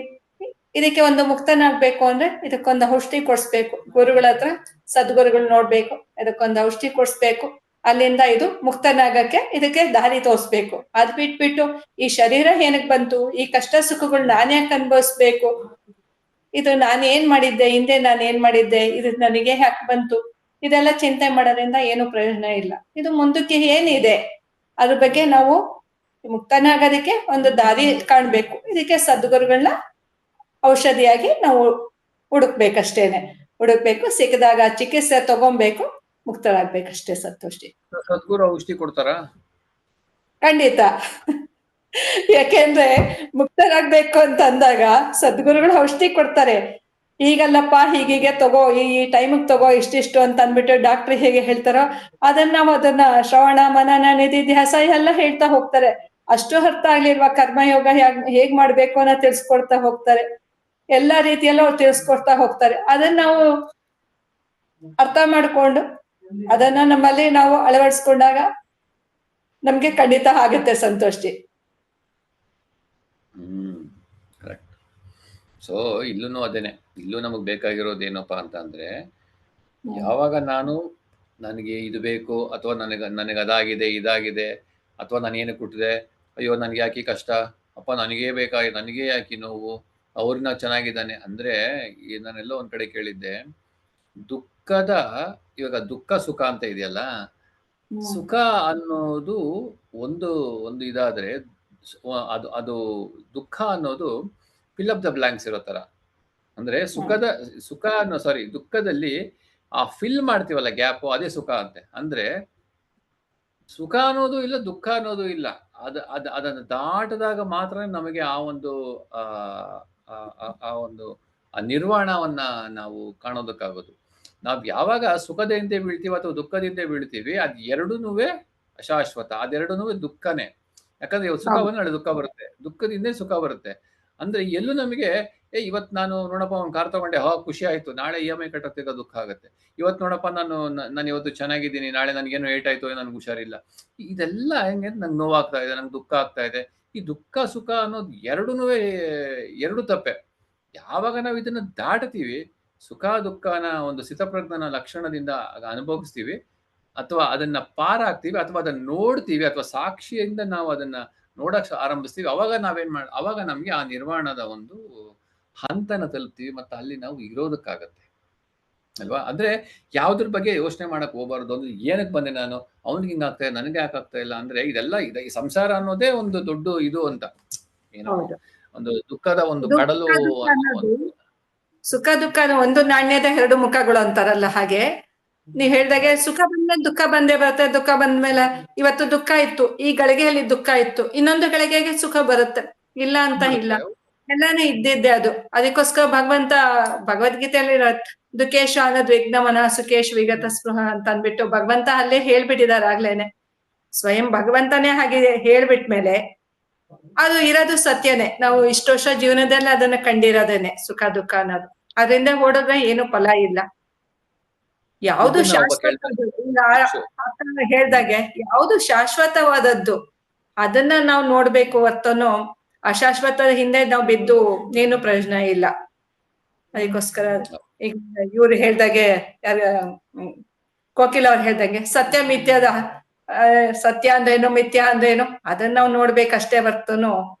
ಇದಕ್ಕೆ ಒಂದು ಮುಕ್ತನಾಗ್ಬೇಕು ಅಂದ್ರೆ ಇದಕ್ಕೊಂದು ಔಷಧಿ ಕೊಡ್ಸ್ಬೇಕು, ಗುರುಗಳ ಹತ್ರ ಸದ್ಗುರುಗಳು ನೋಡ್ಬೇಕು, ಇದಕ್ಕೊಂದು ಔಷಧಿ ಕೊಡ್ಸ್ಬೇಕು, ಅಲ್ಲಿಂದ ಇದು ಮುಕ್ತನಾಗಕ್ಕೆ ಇದಕ್ಕೆ ದಾರಿ ತೋರಿಸ್ಬೇಕು. ಅದ್ ಬಿಟ್ಬಿಟ್ಟು ಈ ಶರೀರ ಏನಕ್ ಬಂತು, ಈ ಕಷ್ಟ ಸುಖಗಳು ನಾನ್ಯಾಕೆ ಅನುಭವಿಸ್ಬೇಕು, ಇದು ನಾನು ಏನ್ ಮಾಡಿದ್ದೆ, ಹಿಂದೆ ನಾನು ಏನ್ ಮಾಡಿದ್ದೆ, ಇದು ನನಗೆ ಯಾಕೆ ಬಂತು, ಇದೆಲ್ಲ ಚಿಂತೆ ಮಾಡೋದ್ರಿಂದ ಏನು ಪ್ರಯೋಜನ ಇಲ್ಲ. ಇದು ಮುಂದಕ್ಕೆ ಏನಿದೆ ಅದ್ರ ಬಗ್ಗೆ ನಾವು ಮುಕ್ತನಾಗೋದಕ್ಕೆ ಒಂದು ದಾರಿ ಕಾಣ್ಬೇಕು. ಇದಕ್ಕೆ ಸದ್ಗುರುಗಳನ್ನ ಔಷಧಿಯಾಗಿ ನಾವು ಹುಡುಕ್ಬೇಕಷ್ಟೇನೆ, ಹುಡುಕ್ಬೇಕು, ಸಿಕ್ಕದಾಗ ಚಿಕಿತ್ಸೆ ತಗೊಬೇಕು, ಮುಕ್ತರಾಗ್ಬೇಕಷ್ಟೇ ಸಂತೋಷಿ. ಸದ್ಗುರು ಔಷಧಿ ಕೊಡ್ತಾರಾ? ಖಂಡಿತ. ಯಾಕೆಂದ್ರೆ ಮುಕ್ತರಾಗ್ಬೇಕು ಅಂತ ಅಂದಾಗ ಸದ್ಗುರುಗಳು ಔಷಧಿ ಕೊಡ್ತಾರೆ. ಈಗಲ್ಲಪ್ಪ ಹೀಗೀಗೆ ತಗೋ, ಈ ಟೈಮಿಗೆ ತಗೋ, ಇಷ್ಟಿಷ್ಟು ಅಂತ ಅಂದ್ಬಿಟ್ಟು ಡಾಕ್ಟರ್ ಹೇಗೆ ಹೇಳ್ತಾರೋ ಅದನ್ನ ನಾವು ಅದನ್ನ ಶ್ರವಣ ಮನನ ನಿಧಿಧ್ಯಾಸ ಎಲ್ಲ ಹೇಳ್ತಾ ಹೋಗ್ತಾರೆ. ಅಷ್ಟು ಅರ್ಥ ಆಗ್ಲಿಲ್ವಾ ಕರ್ಮಯೋಗ ಹೇಗ್ ಮಾಡ್ಬೇಕು ಅನ್ನೋ ತಿಳ್ಸ್ಕೊಡ್ತಾ ಹೋಗ್ತಾರೆ. ಎಲ್ಲಾ ರೀತಿಯಲ್ಲೂ ಅವ್ರು ತಿಳಿಸ್ಕೊಡ್ತಾ ಹೋಗ್ತಾರೆ. ಅದನ್ನ ನಾವು ಅರ್ಥ ಮಾಡ್ಕೊಂಡು ಅದನ್ನ ನಮ್ಮಲ್ಲಿ ನಾವು ಅಳವಡಿಸ್ಕೊಂಡಾಗ ನಮ್ಗೆ ಖಂಡಿತ ಆಗುತ್ತೆ ಸಂತೋಷಿ. ಸೊ ಇಲ್ಲೂ ಅದೇನೆ, ಇಲ್ಲೂ ನಮಗ್ ಬೇಕಾಗಿರೋದು ಏನಪ್ಪಾ ಅಂತ ಅಂದ್ರೆ, ಯಾವಾಗ ನನಗೆ ಇದು ಬೇಕು, ಅಥವಾ ನನಗೆ ಅದಾಗಿದೆ ಇದಾಗಿದೆ, ಅಥವಾ ನಾನು ಏನು ಕೊಟ್ಟಿದೆ, ಅಯ್ಯೋ ನನಗೆ ಯಾಕೆ ಕಷ್ಟ, ಅಪ್ಪ ನನಗೇ ಬೇಕಾಗಿ, ನನಗೇ ಯಾಕೆ ನೋವು, ಅವ್ರನ್ನ ಚೆನ್ನಾಗಿದ್ದಾನೆ ಅಂದ್ರೆ, ನಾನೆಲ್ಲೋ ಒಂದ್ ಕಡೆ ಕೇಳಿದ್ದೆ, ಇವಾಗ ದುಃಖ ಸುಖ ಅಂತ ಇದೆಯಲ್ಲ, ಸುಖ ಅನ್ನೋದು ಒಂದು ಒಂದು ಇದಾದ್ರೆ, ಅದು ದುಃಖ ಅನ್ನೋದು ಫಿಲ್ ಅಪ್ ದ ಬ್ಲಾಂಕ್ಸ್ ಇರೋ ತರ. ಅಂದ್ರೆ ದುಃಖದಲ್ಲಿ ಆ ಫಿಲ್ ಮಾಡ್ತೀವಲ್ಲ ಗ್ಯಾಪ್, ಅದೇ ಸುಖ ಅಂತೆ. ಅಂದ್ರೆ ಸುಖ ಅನ್ನೋದು ಇಲ್ಲ, ದುಃಖ ಅನ್ನೋದು ಇಲ್ಲ. ಅದನ್ನು ದಾಟದಾಗ ಮಾತ್ರ ನಮಗೆ ಆ ಒಂದು ಆ ನಿರ್ವಾಣವನ್ನ ನಾವು ಕಾಣೋದಕ್ಕಾಗೋದು. ನಾವ್ ಯಾವಾಗ ಸುಖದಿಂದ ಬೀಳ್ತೀವಿ ಅಥವಾ ದುಃಖದಿಂದ ಬೀಳ್ತೀವಿ, ಅದ್ ಎರಡೂನುವೆ ಅಶಾಶ್ವತ, ಅದೆರಡೂನುವೆ ದುಃಖನೇ. ಯಾಕಂದ್ರೆ ಇವತ್ತು ಸುಖ ಬಂದ್ರೆ ನಾಳೆ ದುಃಖ ಬರುತ್ತೆ, ದುಃಖದಿಂದ ಸುಖ ಬರುತ್ತೆ. ಅಂದ್ರೆ ಎಲ್ಲೂ ನಮಗೆ ಇವತ್ ನಾನು ನೋಡಪ್ಪ ಒಂದು ಕಾರ್ ತಗೊಂಡೆ, ಖುಷಿ ಆಯ್ತು, ನಾಳೆ EMI ಕಟ್ಟೋತ್ತಿಗೆ ದುಃಖ ಆಗುತ್ತೆ. ಇವತ್ತು ನೋಡಪ್ಪ ನಾನು ಇವತ್ತು ಚೆನ್ನಾಗಿದ್ದೀನಿ, ನಾಳೆ ನನ್ಗೇನೋ ಏಟಾಯ್ತು, ನನ್ಗೆ ಹುಷಾರಿಲ್ಲ, ಇದೆಲ್ಲ ಹೆಂಗೆ ನಂಗೆ ನೋವಾಗ್ತಾ ಇದೆ, ನಂಗೆ ದುಃಖ ಆಗ್ತಾ ಇದೆ. ಈ ದುಃಖ ಸುಖ ಅನ್ನೋದು ಎರಡು ತಪ್ಪೆ. ಯಾವಾಗ ನಾವು ಇದನ್ನ ದಾಟತೀವಿ, ಸುಖ ದುಃಖನ ಒಂದು ಸ್ಥಿತಪ್ರಜ್ಞನ ಲಕ್ಷಣದಿಂದ ಅನುಭವಿಸ್ತೀವಿ, ಅಥವಾ ಅದನ್ನ ಪಾರಾಗ್ತೀವಿ, ಅಥವಾ ಅದನ್ನ ನೋಡ್ತೀವಿ, ಅಥವಾ ಸಾಕ್ಷಿಯಿಂದ ನಾವು ಅದನ್ನ ನೋಡಕ್ ಆರಂಭಿಸ್ತೀವಿ, ಅವಾಗ ನಮ್ಗೆ ಆ ನಿರ್ವಾಣದ ಒಂದು ಹಂತನ ತಲುಪ್ತೀವಿ, ಮತ್ತೆ ಅಲ್ಲಿ ನಾವು ಇರೋದಕ್ಕಾಗತ್ತೆ ಅಲ್ವಾ. ಅಂದ್ರೆ ಯಾವ್ದ್ರ ಬಗ್ಗೆ ಯೋಚನೆ ಮಾಡಕ್ ಹೋಗ್ಬಾರ್ದು, ಅಂದ್ರೆ ಏನಕ್ಕೆ ಬಂದೆ ನಾನು, ಅವ್ನಿಗೆ ಹಿಂಗಾಗ್ತಾ ಇಲ್ಲ, ನನಗೆ ಯಾಕೆ ಆಗ್ತಾ ಇಲ್ಲ, ಅಂದ್ರೆ ಇದೆಲ್ಲ ಈ ಸಂಸಾರ ಅನ್ನೋದೇ ಒಂದು ದೊಡ್ಡ ಇದು ಅಂತ, ಏನೋ ಒಂದು ದುಃಖದ ಒಂದು ಕಡಲು. ಸುಖ ದುಃಖ ಒಂದು ನಾಣ್ಯದ ಎರಡು ಮುಖಗಳು ಅಂತಾರಲ್ಲ, ಹಾಗೆ ನೀವ್ ಹೇಳ್ದಾಗೆ ಸುಖ ಬಂದ್ಮೇಲೆ ದುಃಖ ಬಂದೇ ಬರುತ್ತೆ, ದುಃಖ ಬಂದ್ಮೇಲೆ ಇವತ್ತು ದುಃಖ ಇತ್ತು, ಈ ಗಳಿಗೆಯಲ್ಲಿ ದುಃಖ ಇತ್ತು, ಇನ್ನೊಂದು ಗಳಿಗೆಗೆ ಸುಖ ಬರುತ್ತೆ, ಇಲ್ಲ ಅಂತ ಇಲ್ಲ, ಎಲ್ಲಾನು ಇದ್ದಿದ್ದೆ ಅದು. ಅದಕ್ಕೋಸ್ಕರ ಭಗವದ್ಗೀತೆಯಲ್ಲಿ ದುಃಖೇಶ ಅನ್ನೋದು ವಿಘ್ನಮನ ಸುಖೇಶ್ ವಿಗತ ಸ್ಪೃಹ ಅಂತ ಅಂದ್ಬಿಟ್ಟು ಭಗವಂತ ಅಲ್ಲೇ ಹೇಳ್ಬಿಟ್ಟಿದಾರೆ ಆಗ್ಲೇನೆ. ಸ್ವಯಂ ಭಗವಂತನೇ ಹಾಗೆ ಹೇಳ್ಬಿಟ್ಮೇಲೆ ಅದು ಇರೋದು ಸತ್ಯನೇ. ನಾವು ಇಷ್ಟು ವರ್ಷ ಜೀವನದಲ್ಲಿ ಅದನ್ನ ಕಂಡಿರೋದೇನೆ, ಸುಖ ದುಃಖ ಅನ್ನೋದು. ಅದರಿಂದ ಓಡೋದ್ರೆ ಏನು ಫಲ ಇಲ್ಲ. ಯಾವುದು ಶಾಶ್ವತ ಹೇಳ್ದಾಗೆ ಯಾವುದು ಶಾಶ್ವತವಾದದ್ದು ಅದನ್ನ ನಾವು ನೋಡ್ಬೇಕು ಹೊರ್ತನು ಅಶಾಶ್ವತದ ಹಿಂದೆ ನಾವು ಬಿದ್ದು ಏನು ಪ್ರಯೋಜನ ಇಲ್ಲ. ಅದಕ್ಕೋಸ್ಕರ ಈಗ ಇವ್ರು ಹೇಳ್ದಾಗೆ ಕೋಕಿಲ ಅವ್ರು ಹೇಳ್ದಂಗೆ ಸತ್ಯ ಮಿಥ್ಯದ ಸತ್ಯ ಅಂದ್ರೇನು ಮಿಥ್ಯ ಅಂದ್ರೇನು ಅದನ್ನ ನಾವು ನೋಡ್ಬೇಕಷ್ಟೇ ಹೊರ್ತನು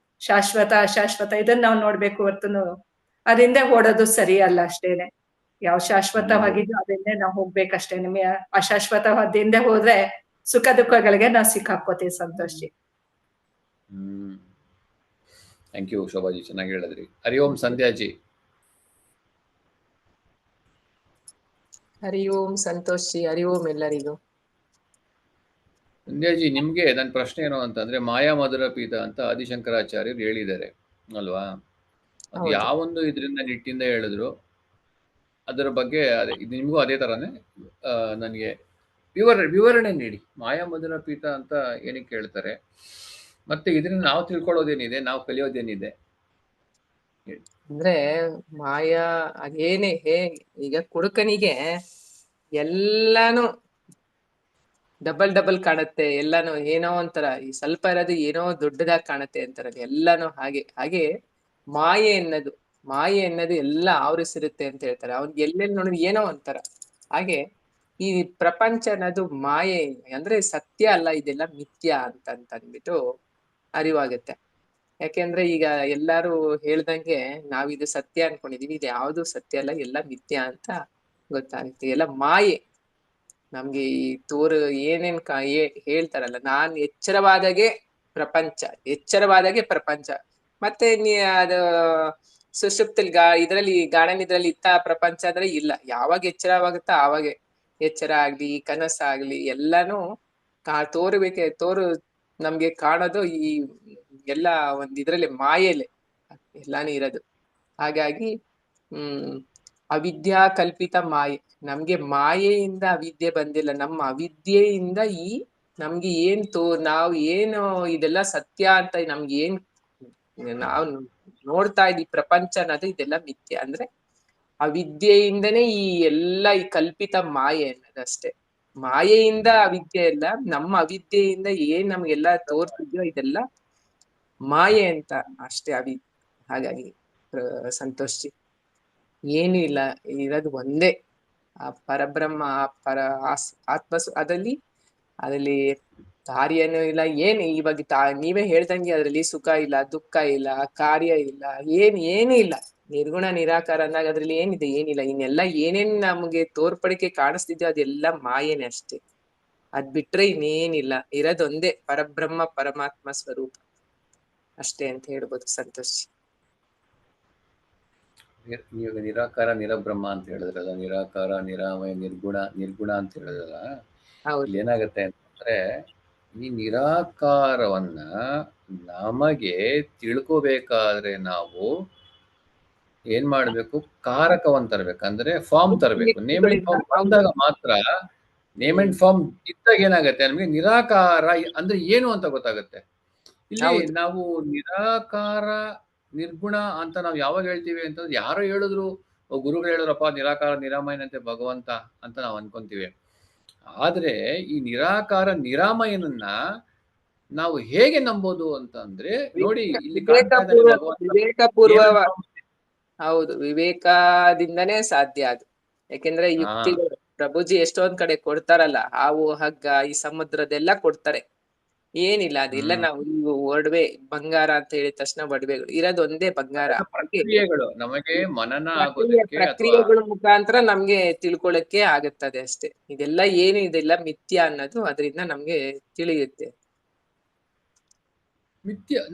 ಶಾಶ್ವತ ಅಶಾಶ್ವತ ಇದನ್ನ ನಾವು ನೋಡ್ಬೇಕು ಹೊರ್ತನು ಅದರಿಂದ ಓಡೋದು ಸರಿ ಅಲ್ಲ ಅಷ್ಟೇನೆ. ಯಾವ ಶಾಶ್ವತವಾಗಿದ್ದು ಅದನ್ನೇ ನಾವು ಹೋಗ್ಬೇಕಷ್ಟೇ. ನಿಮಗೆ ಅಶಾಶ್ವತವಾದಿಂದ ಹೋದ್ರೆ ಸುಖ ದುಃಖಗಳಿಗೆ ನಾವು ಸಿಕ್ಕಾಕೋತೀವಿ. ಸಂತೋಷಿ. ಥ್ಯಾಂಕ್ ಯು ಶೋಭಾಜಿ, ಚೆನ್ನಾಗಿ ಹೇಳಿದ್ರಿ. ಹರಿ ಓಂ ಸಂಧ್ಯಾಜಿ. ಹರಿ ಓಂ ಸಂತೋಷಿ, ಹರಿ ಓಂ ಎಲ್ಲರಿಗೂ. ಸಂಧ್ಯಾಜಿ, ನಿಮ್ಗೆ ನನ್ನ ಪ್ರಶ್ನೆ ಏನು ಅಂತಂದ್ರೆ, ಮಾಯಾ ಮಧುರ ಪೀಠ ಅಂತ ಆದಿಶಂಕರಾಚಾರ್ಯರು ಹೇಳಿದ್ದಾರೆ ಅಲ್ವಾ? ಅದು ಯಾವೊಂದು ಇದರಿಂದ ನಿಟ್ಟಿಂದ ಹೇಳಿದ್ರು ಅದರ ಬಗ್ಗೆ ಇದು ನಿಮಗೂ ಅದೇ ತರಾನೇ ನನಗೆ ವಿವರಣೆ ನೀಡಿ. ಮಾಯಾ ಮಧುರ ಪೀಠ ಅಂತ ಏನಕ್ಕೆ ಹೇಳ್ತಾರೆ, ಮತ್ತೆ ಇದರಿಂದ ನಾವು ತಿಳ್ಕೊಳ್ಳೋದೇನಿದೆ, ನಾವು ಕಲಿಯೋದೇನಿದೆ? ಅಂದ್ರೆ ಮಾಯಾ ಅದೇನೆ ಈಗ ಕುಡುಕನಿಗೆ ಎಲ್ಲಾನು ಡಬಲ್ ಕಾಣುತ್ತೆ, ಎಲ್ಲಾನು ಏನೋ ಒಂಥರ ಈ ಸ್ವಲ್ಪ ಇರೋದು ಏನೋ ದೊಡ್ಡದಾಗಿ ಕಾಣುತ್ತೆ ಅಂತಾರಲ್ಲ, ಎಲ್ಲಾನು ಹಾಗೆ ಮಾಯೆ ಅನ್ನೋದು ಎಲ್ಲ ಆವರಿಸಿರುತ್ತೆ ಅಂತ ಹೇಳ್ತಾರೆ. ಅವ್ನಿಗೆ ಎಲ್ಲೆಲ್ಲಿ ನೋಡಿದ್ರೆ ಏನೋ ಒಂಥರ. ಹಾಗೆ ಈ ಪ್ರಪಂಚ ಅನ್ನೋದು ಮಾಯೆ ಅಂದ್ರೆ ಸತ್ಯ ಅಲ್ಲ, ಇದೆಲ್ಲ ಮಿಥ್ಯ ಅಂತ ಅಂದ್ಬಿಟ್ಟು ಅರಿವಾಗುತ್ತೆ. ಯಾಕೆಂದ್ರೆ ಈಗ ಎಲ್ಲಾರು ಹೇಳ್ದಂಗೆ ನಾವಿದು ಸತ್ಯ ಅನ್ಕೊಂಡಿದೀವಿ, ಇದು ಯಾವ್ದು ಸತ್ಯ ಅಲ್ಲ, ಎಲ್ಲ ಮಿಥ್ಯ ಅಂತ ಗೊತ್ತಾಗುತ್ತೆ. ಎಲ್ಲ ಮಾಯೆ. ನಮ್ಗೆ ಈ ಏನೇನ್ ಹೇಳ್ತಾರಲ್ಲ, ನಾನ್ ಎಚ್ಚರವಾದಾಗೆ ಪ್ರಪಂಚ ಮತ್ತೆ ಅದು ಸುಷುಪ್ತಲ್ಲಿ ಇದ್ರಲ್ಲಿ ಗಾರ್ಡನ್ ಇತ್ತ ಪ್ರಪಂಚ ಅಂದ್ರೆ ಇಲ್ಲ. ಯಾವಾಗ ಎಚ್ಚರವಾಗುತ್ತಾ ಆವಾಗ ಎಚ್ಚರ ಆಗ್ಲಿ ಕನಸಾಗ್ಲಿ ಎಲ್ಲಾನು ನಮ್ಗೆ ಕಾಣೋದು ಈ ಎಲ್ಲ ಒಂದ್ ಇದ್ರಲ್ಲಿ ಮಾಯೆಲೆ ಎಲ್ಲಾನು ಇರೋದು. ಹಾಗಾಗಿ ಅವಿದ್ಯಾ ಕಲ್ಪಿತ ಮಾಯೆ. ನಮ್ಗೆ ಮಾಯೆಯಿಂದ ಅವಿದ್ಯೆ ಬಂದಿಲ್ಲ, ನಮ್ಮ ಅವಿದ್ಯೆಯಿಂದ ನಮ್ಗೆ ನಾವು ಏನು ಇದೆಲ್ಲ ಸತ್ಯ ಅಂತ ನಮ್ಗೆ ನಾವು ನೋಡ್ತಾ ಇದ್ದೀವಿ ಪ್ರಪಂಚ ಅನ್ನೋದು ಇದೆಲ್ಲ ಮಿಥ್ಯ. ಅಂದ್ರೆ ಅವಿದ್ಯೆಯಿಂದನೇ ಈ ಕಲ್ಪಿತ ಮಾಯೆ ಅನ್ನೋದಷ್ಟೇ. ಮಾಯೆಯಿಂದ ಅವಿದ್ಯೆ ಇಲ್ಲ, ನಮ್ಮ ಅವಿದ್ಯೆಯಿಂದ ನಮ್ಗೆಲ್ಲ ತೋರ್ತಿದ್ಯೋ ಇದೆಲ್ಲ ಮಾಯೆ ಅಂತ ಅಷ್ಟೇ. ಹಾಗಾಗಿ ಸಂತೋಷ್ ಜಿ. ಏನು ಇಲ್ಲ, ಇರೋದು ಒಂದೇ ಆ ಪರಬ್ರಹ್ಮ, ಆತ್ಮ. ಅದ್ರಲ್ಲಿ ಕಾರ್ಯನೂ ಇಲ್ಲ, ಏನು ಇವಾಗ ನೀವೇ ಹೇಳ್ದಂಗೆ ಅದ್ರಲ್ಲಿ ಸುಖ ಇಲ್ಲ, ದುಃಖ ಇಲ್ಲ, ಕಾರ್ಯ ಇಲ್ಲ, ಏನು ಇಲ್ಲ. ನಿರ್ಗುಣ ನಿರಾಕಾರ ಅಂದಾಗ ಅದ್ರಲ್ಲಿ ಏನಿದೆ? ಏನಿಲ್ಲ. ಇನ್ನೆಲ್ಲ ಏನೇನ್ ನಮ್ಗೆ ತೋರ್ಪಡಿಕೆ ಕಾಣಿಸ್ತಿದ್ಯೋ ಅದೆಲ್ಲ ಮಾಯೇನೆ ಅಷ್ಟೇ. ಅದ್ ಬಿಟ್ರೆ ಇನ್ನೇನಿಲ್ಲ. ಇರೋದೊಂದೇ ಪರಬ್ರಹ್ಮ ಪರಮಾತ್ಮ ಸ್ವರೂಪ ಅಷ್ಟೇ ಅಂತ ಹೇಳ್ಬೋದು ಸಂತೋಷ್. ನೀವು ನಿರಾಕಾರ ನಿರಬ್ರಹ್ಮ ಅಂತ ಹೇಳಿದ್ರಲ್ಲ, ನಿರಾಕಾರ ನಿರಾಮಯ ನಿರ್ಗುಣ ಅಂತ ಹೇಳಿದ್ರಲ್ಲ, ಇಲ್ಲಿ ಏನಾಗುತ್ತೆ ಅಂತಂದ್ರೆ ಈ ನಿರಾಕಾರವನ್ನ ನಮಗೆ ತಿಳ್ಕೋಬೇಕಾದ್ರೆ ನಾವು ಏನ್ ಮಾಡ್ಬೇಕು? ಕಾರಕವನ್ನ ತರಬೇಕು, ಅಂದ್ರೆ ಫಾರ್ಮ್ ತರಬೇಕು. ನೇಮ್ ಅಂಡ್ ಫಾರ್ಮ್ ಬಂದಾಗ ಮಾತ್ರ, ನೇಮ್ ಅಂಡ್ ಫಾರ್ಮ್ ಇದ್ದಾಗ ಏನಾಗತ್ತೆ ನಮ್ಗೆ ನಿರಾಕಾರ ಅಂದ್ರೆ ಏನು ಅಂತ ಗೊತ್ತಾಗತ್ತೆ. ಇಲ್ಲಿ ನಾವು ನಿರಾಕಾರ ನಿರ್ಗುಣ ಅಂತ ನಾವು ಯಾವಾಗ ಹೇಳ್ತೀವಿ ಅಂತಂದ್ರೆ, ಯಾರೋ ಹೇಳಿದ್ರು, ಗುರುಗಳು ಹೇಳಿದ್ರಪ್ಪ ನಿರಾಕಾರ ನಿರಾಮಯನಂತೆ ಭಗವಂತ ಅಂತ ನಾವು ಅನ್ಕೊಂತೀವಿ. ಆದ್ರೆ ಈ ನಿರಾಕಾರ ನಿರಾಮಯನನ್ನ ನಾವು ಹೇಗೆ ನಂಬೋದು ಅಂತಂದ್ರೆ, ನೋಡಿ ಇಲ್ಲಿ ವಿವೇಕಪೂರ್ವ. ಹೌದು, ವಿವೇಕದಿಂದನೇ ಸಾಧ್ಯ ಅದು. ಯಾಕೆಂದ್ರೆ ಯುಕ್ತಿಗಳು ಪ್ರಭುಜಿ ಎಷ್ಟೊಂದ್ ಕಡೆ ಕೊಡ್ತಾರಲ್ಲ, ಹಾವು ಹಗ್ಗ ಈ ಸಮುದ್ರದೆಲ್ಲ ಕೊಡ್ತಾರೆ. ಏನಿಲ್ಲ, ಅದೆಲ್ಲ ನಾವು ಒಡವೆ ಬಂಗಾರ ಅಂತ ಹೇಳಿದ ತಕ್ಷಣ ಒಡವೆಗಳು ಇರೋದೊಂದೇ ಬಂಗಾರ. ಪ್ರಕ್ರಿಯೆಗಳು ನಮಗೆ ಮನನ ಪ್ರಕ್ರಿಯೆಗಳ ಮುಖಾಂತರ ನಮ್ಗೆ ತಿಳ್ಕೊಳಕ್ಕೆ ಆಗುತ್ತದೆ ಅಷ್ಟೇ. ಇದೆಲ್ಲ ಏನು ಇದೆಲ್ಲ ಮಿಥ್ಯ ಅನ್ನೋದು ಅದರಿಂದ ನಮ್ಗೆ ತಿಳಿಯುತ್ತೆ.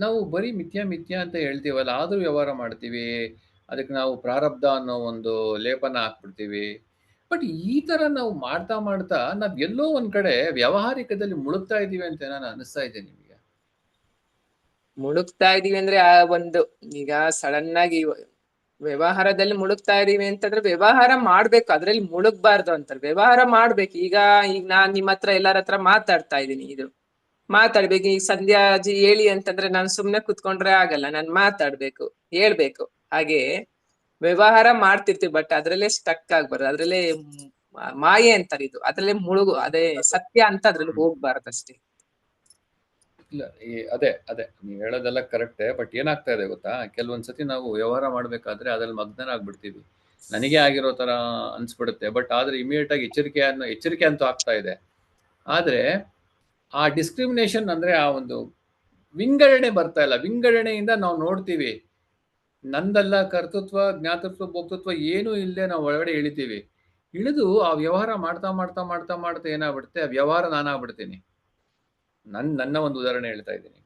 ನಾವು ಬರೀ ಮಿಥ್ಯ ಅಂತ ಹೇಳ್ತೀವಲ್ಲ, ಆದ್ರೂ ವ್ಯವಹಾರ ಮಾಡ್ತೀವಿ. ಅದಕ್ಕೆ ನಾವು ಪ್ರಾರಬ್ಧ ಅನ್ನೋ ಒಂದು ಲೇಪನ ಹಾಕ್ಬಿಡ್ತೀವಿ. ಬಟ್ ಈ ತರ ನಾವು ಮಾಡ್ತಾ ನಾವ್ ಎಲ್ಲೋ ಒಂದ್ ಕಡೆ ವ್ಯಾವಹಾರಿಕದಲ್ಲಿ ಮುಳುಗ್ತಾ ಇದೀವಿ ಅಂತ ನಾನು ಅನಿಸ್ತಾ ಇದೆ. ನಿಮಗೆ ಮುಳುಗ್ತಾ ಇದೀವಿ ಅಂದ್ರೆ ಈಗ ಸಡನ್ ಆಗಿ ವ್ಯವಹಾರದಲ್ಲಿ ಮುಳುಗ್ತಾ ಇದೀವಿ ಅಂತಂದ್ರೆ ವ್ಯವಹಾರ ಮಾಡ್ಬೇಕು, ಅದ್ರಲ್ಲಿ ಮುಳುಗ್ಬಾರ್ದು ಅಂತಾರೆ. ವ್ಯವಹಾರ ಮಾಡ್ಬೇಕು. ಈಗ ನಾನ್ ನಿಮ್ಮ ಹತ್ರ ಎಲ್ಲಾರ ಹತ್ರ ಮಾತಾಡ್ತಾ ಇದ್ದೀನಿ, ಇದು ಮಾತಾಡ್ಬೇಕು. ಈಗ ಸಂಧ್ಯಾಜಿ ಹೇಳಿ ಅಂತಂದ್ರೆ ನಾನು ಸುಮ್ನೆ ಕುತ್ಕೊಂಡ್ರೆ ಆಗಲ್ಲ, ನಾನ್ ಮಾತಾಡ್ಬೇಕು, ಹೇಳ್ಬೇಕು. ಹಾಗೆ ವ್ಯವಹಾರ ಮಾಡ್ತಿರ್ತೀವಿ, ಬಟ್ ಅದ್ರಲ್ಲೇ ಸ್ಟಕ್ ಆಗ್ಬಾರ್ದು. ಅದ್ರಲ್ಲೇ ಮಾಯೆ ಅಂತಾರೆ, ಇದು ಅದ್ರಲ್ಲೇ ಮುಳುಗು, ಅದೇ ಸತ್ಯ ಅಂತ ಅದ್ರಲ್ಲಿ ಹೋಗ್ಬಾರ್ದಷ್ಟೇ. ಇಲ್ಲ, ಅದೇ ನೀವ್ ಹೇಳೋದೆಲ್ಲ ಕರೆಕ್ಟೇ. ಬಟ್ ಏನಾಗ್ತಾ ಇದೆ ಗೊತ್ತಾ, ಕೆಲವೊಂದ್ಸತಿ ನಾವು ವ್ಯವಹಾರ ಮಾಡ್ಬೇಕಾದ್ರೆ ಅದ್ರಲ್ಲಿ ಮಗ್ನರಾಗ್ಬಿಡ್ತೀವಿ. ನನಗೆ ಆಗಿರೋ ತರ ಅನ್ಸ್ಬಿಡುತ್ತೆ. ಬಟ್ ಆದ್ರೆ ಇಮಿಡಿಯೇಟ್ ಆಗಿ ಎಚ್ಚರಿಕೆ ಅಂತೂ ಆಗ್ತಾ ಇದೆ. ಆದ್ರೆ ಆ ಡಿಸ್ಕ್ರಿಮಿನೇಷನ್ ಅಂದ್ರೆ ಆ ಒಂದು ವಿಂಗಡಣೆ ಬರ್ತಾ ಇಲ್ಲ. ವಿಂಗಡಣೆಯಿಂದ ನಾವು ನೋಡ್ತೀವಿ, ನಂದಲ್ಲ ಕರ್ತೃತ್ವ ಜ್ಞಾತೃತ್ವ ಭೋಕ್ತೃತ್ವ ಏನೂ ಇಲ್ಲದೆ ನಾವು ಒಳಗಡೆ ಇಳಿತೀವಿ. ಇಳಿದು ಆ ವ್ಯವಹಾರ ಮಾಡ್ತಾ ಏನಾಗ್ಬಿಡುತ್ತೆ, ಆ ವ್ಯವಹಾರ ನಾನಾಗ್ಬಿಡ್ತೀನಿ. ನನ್ನ ಒಂದು ಉದಾಹರಣೆ ಹೇಳ್ತಾ ಇದ್ದೀನಿ.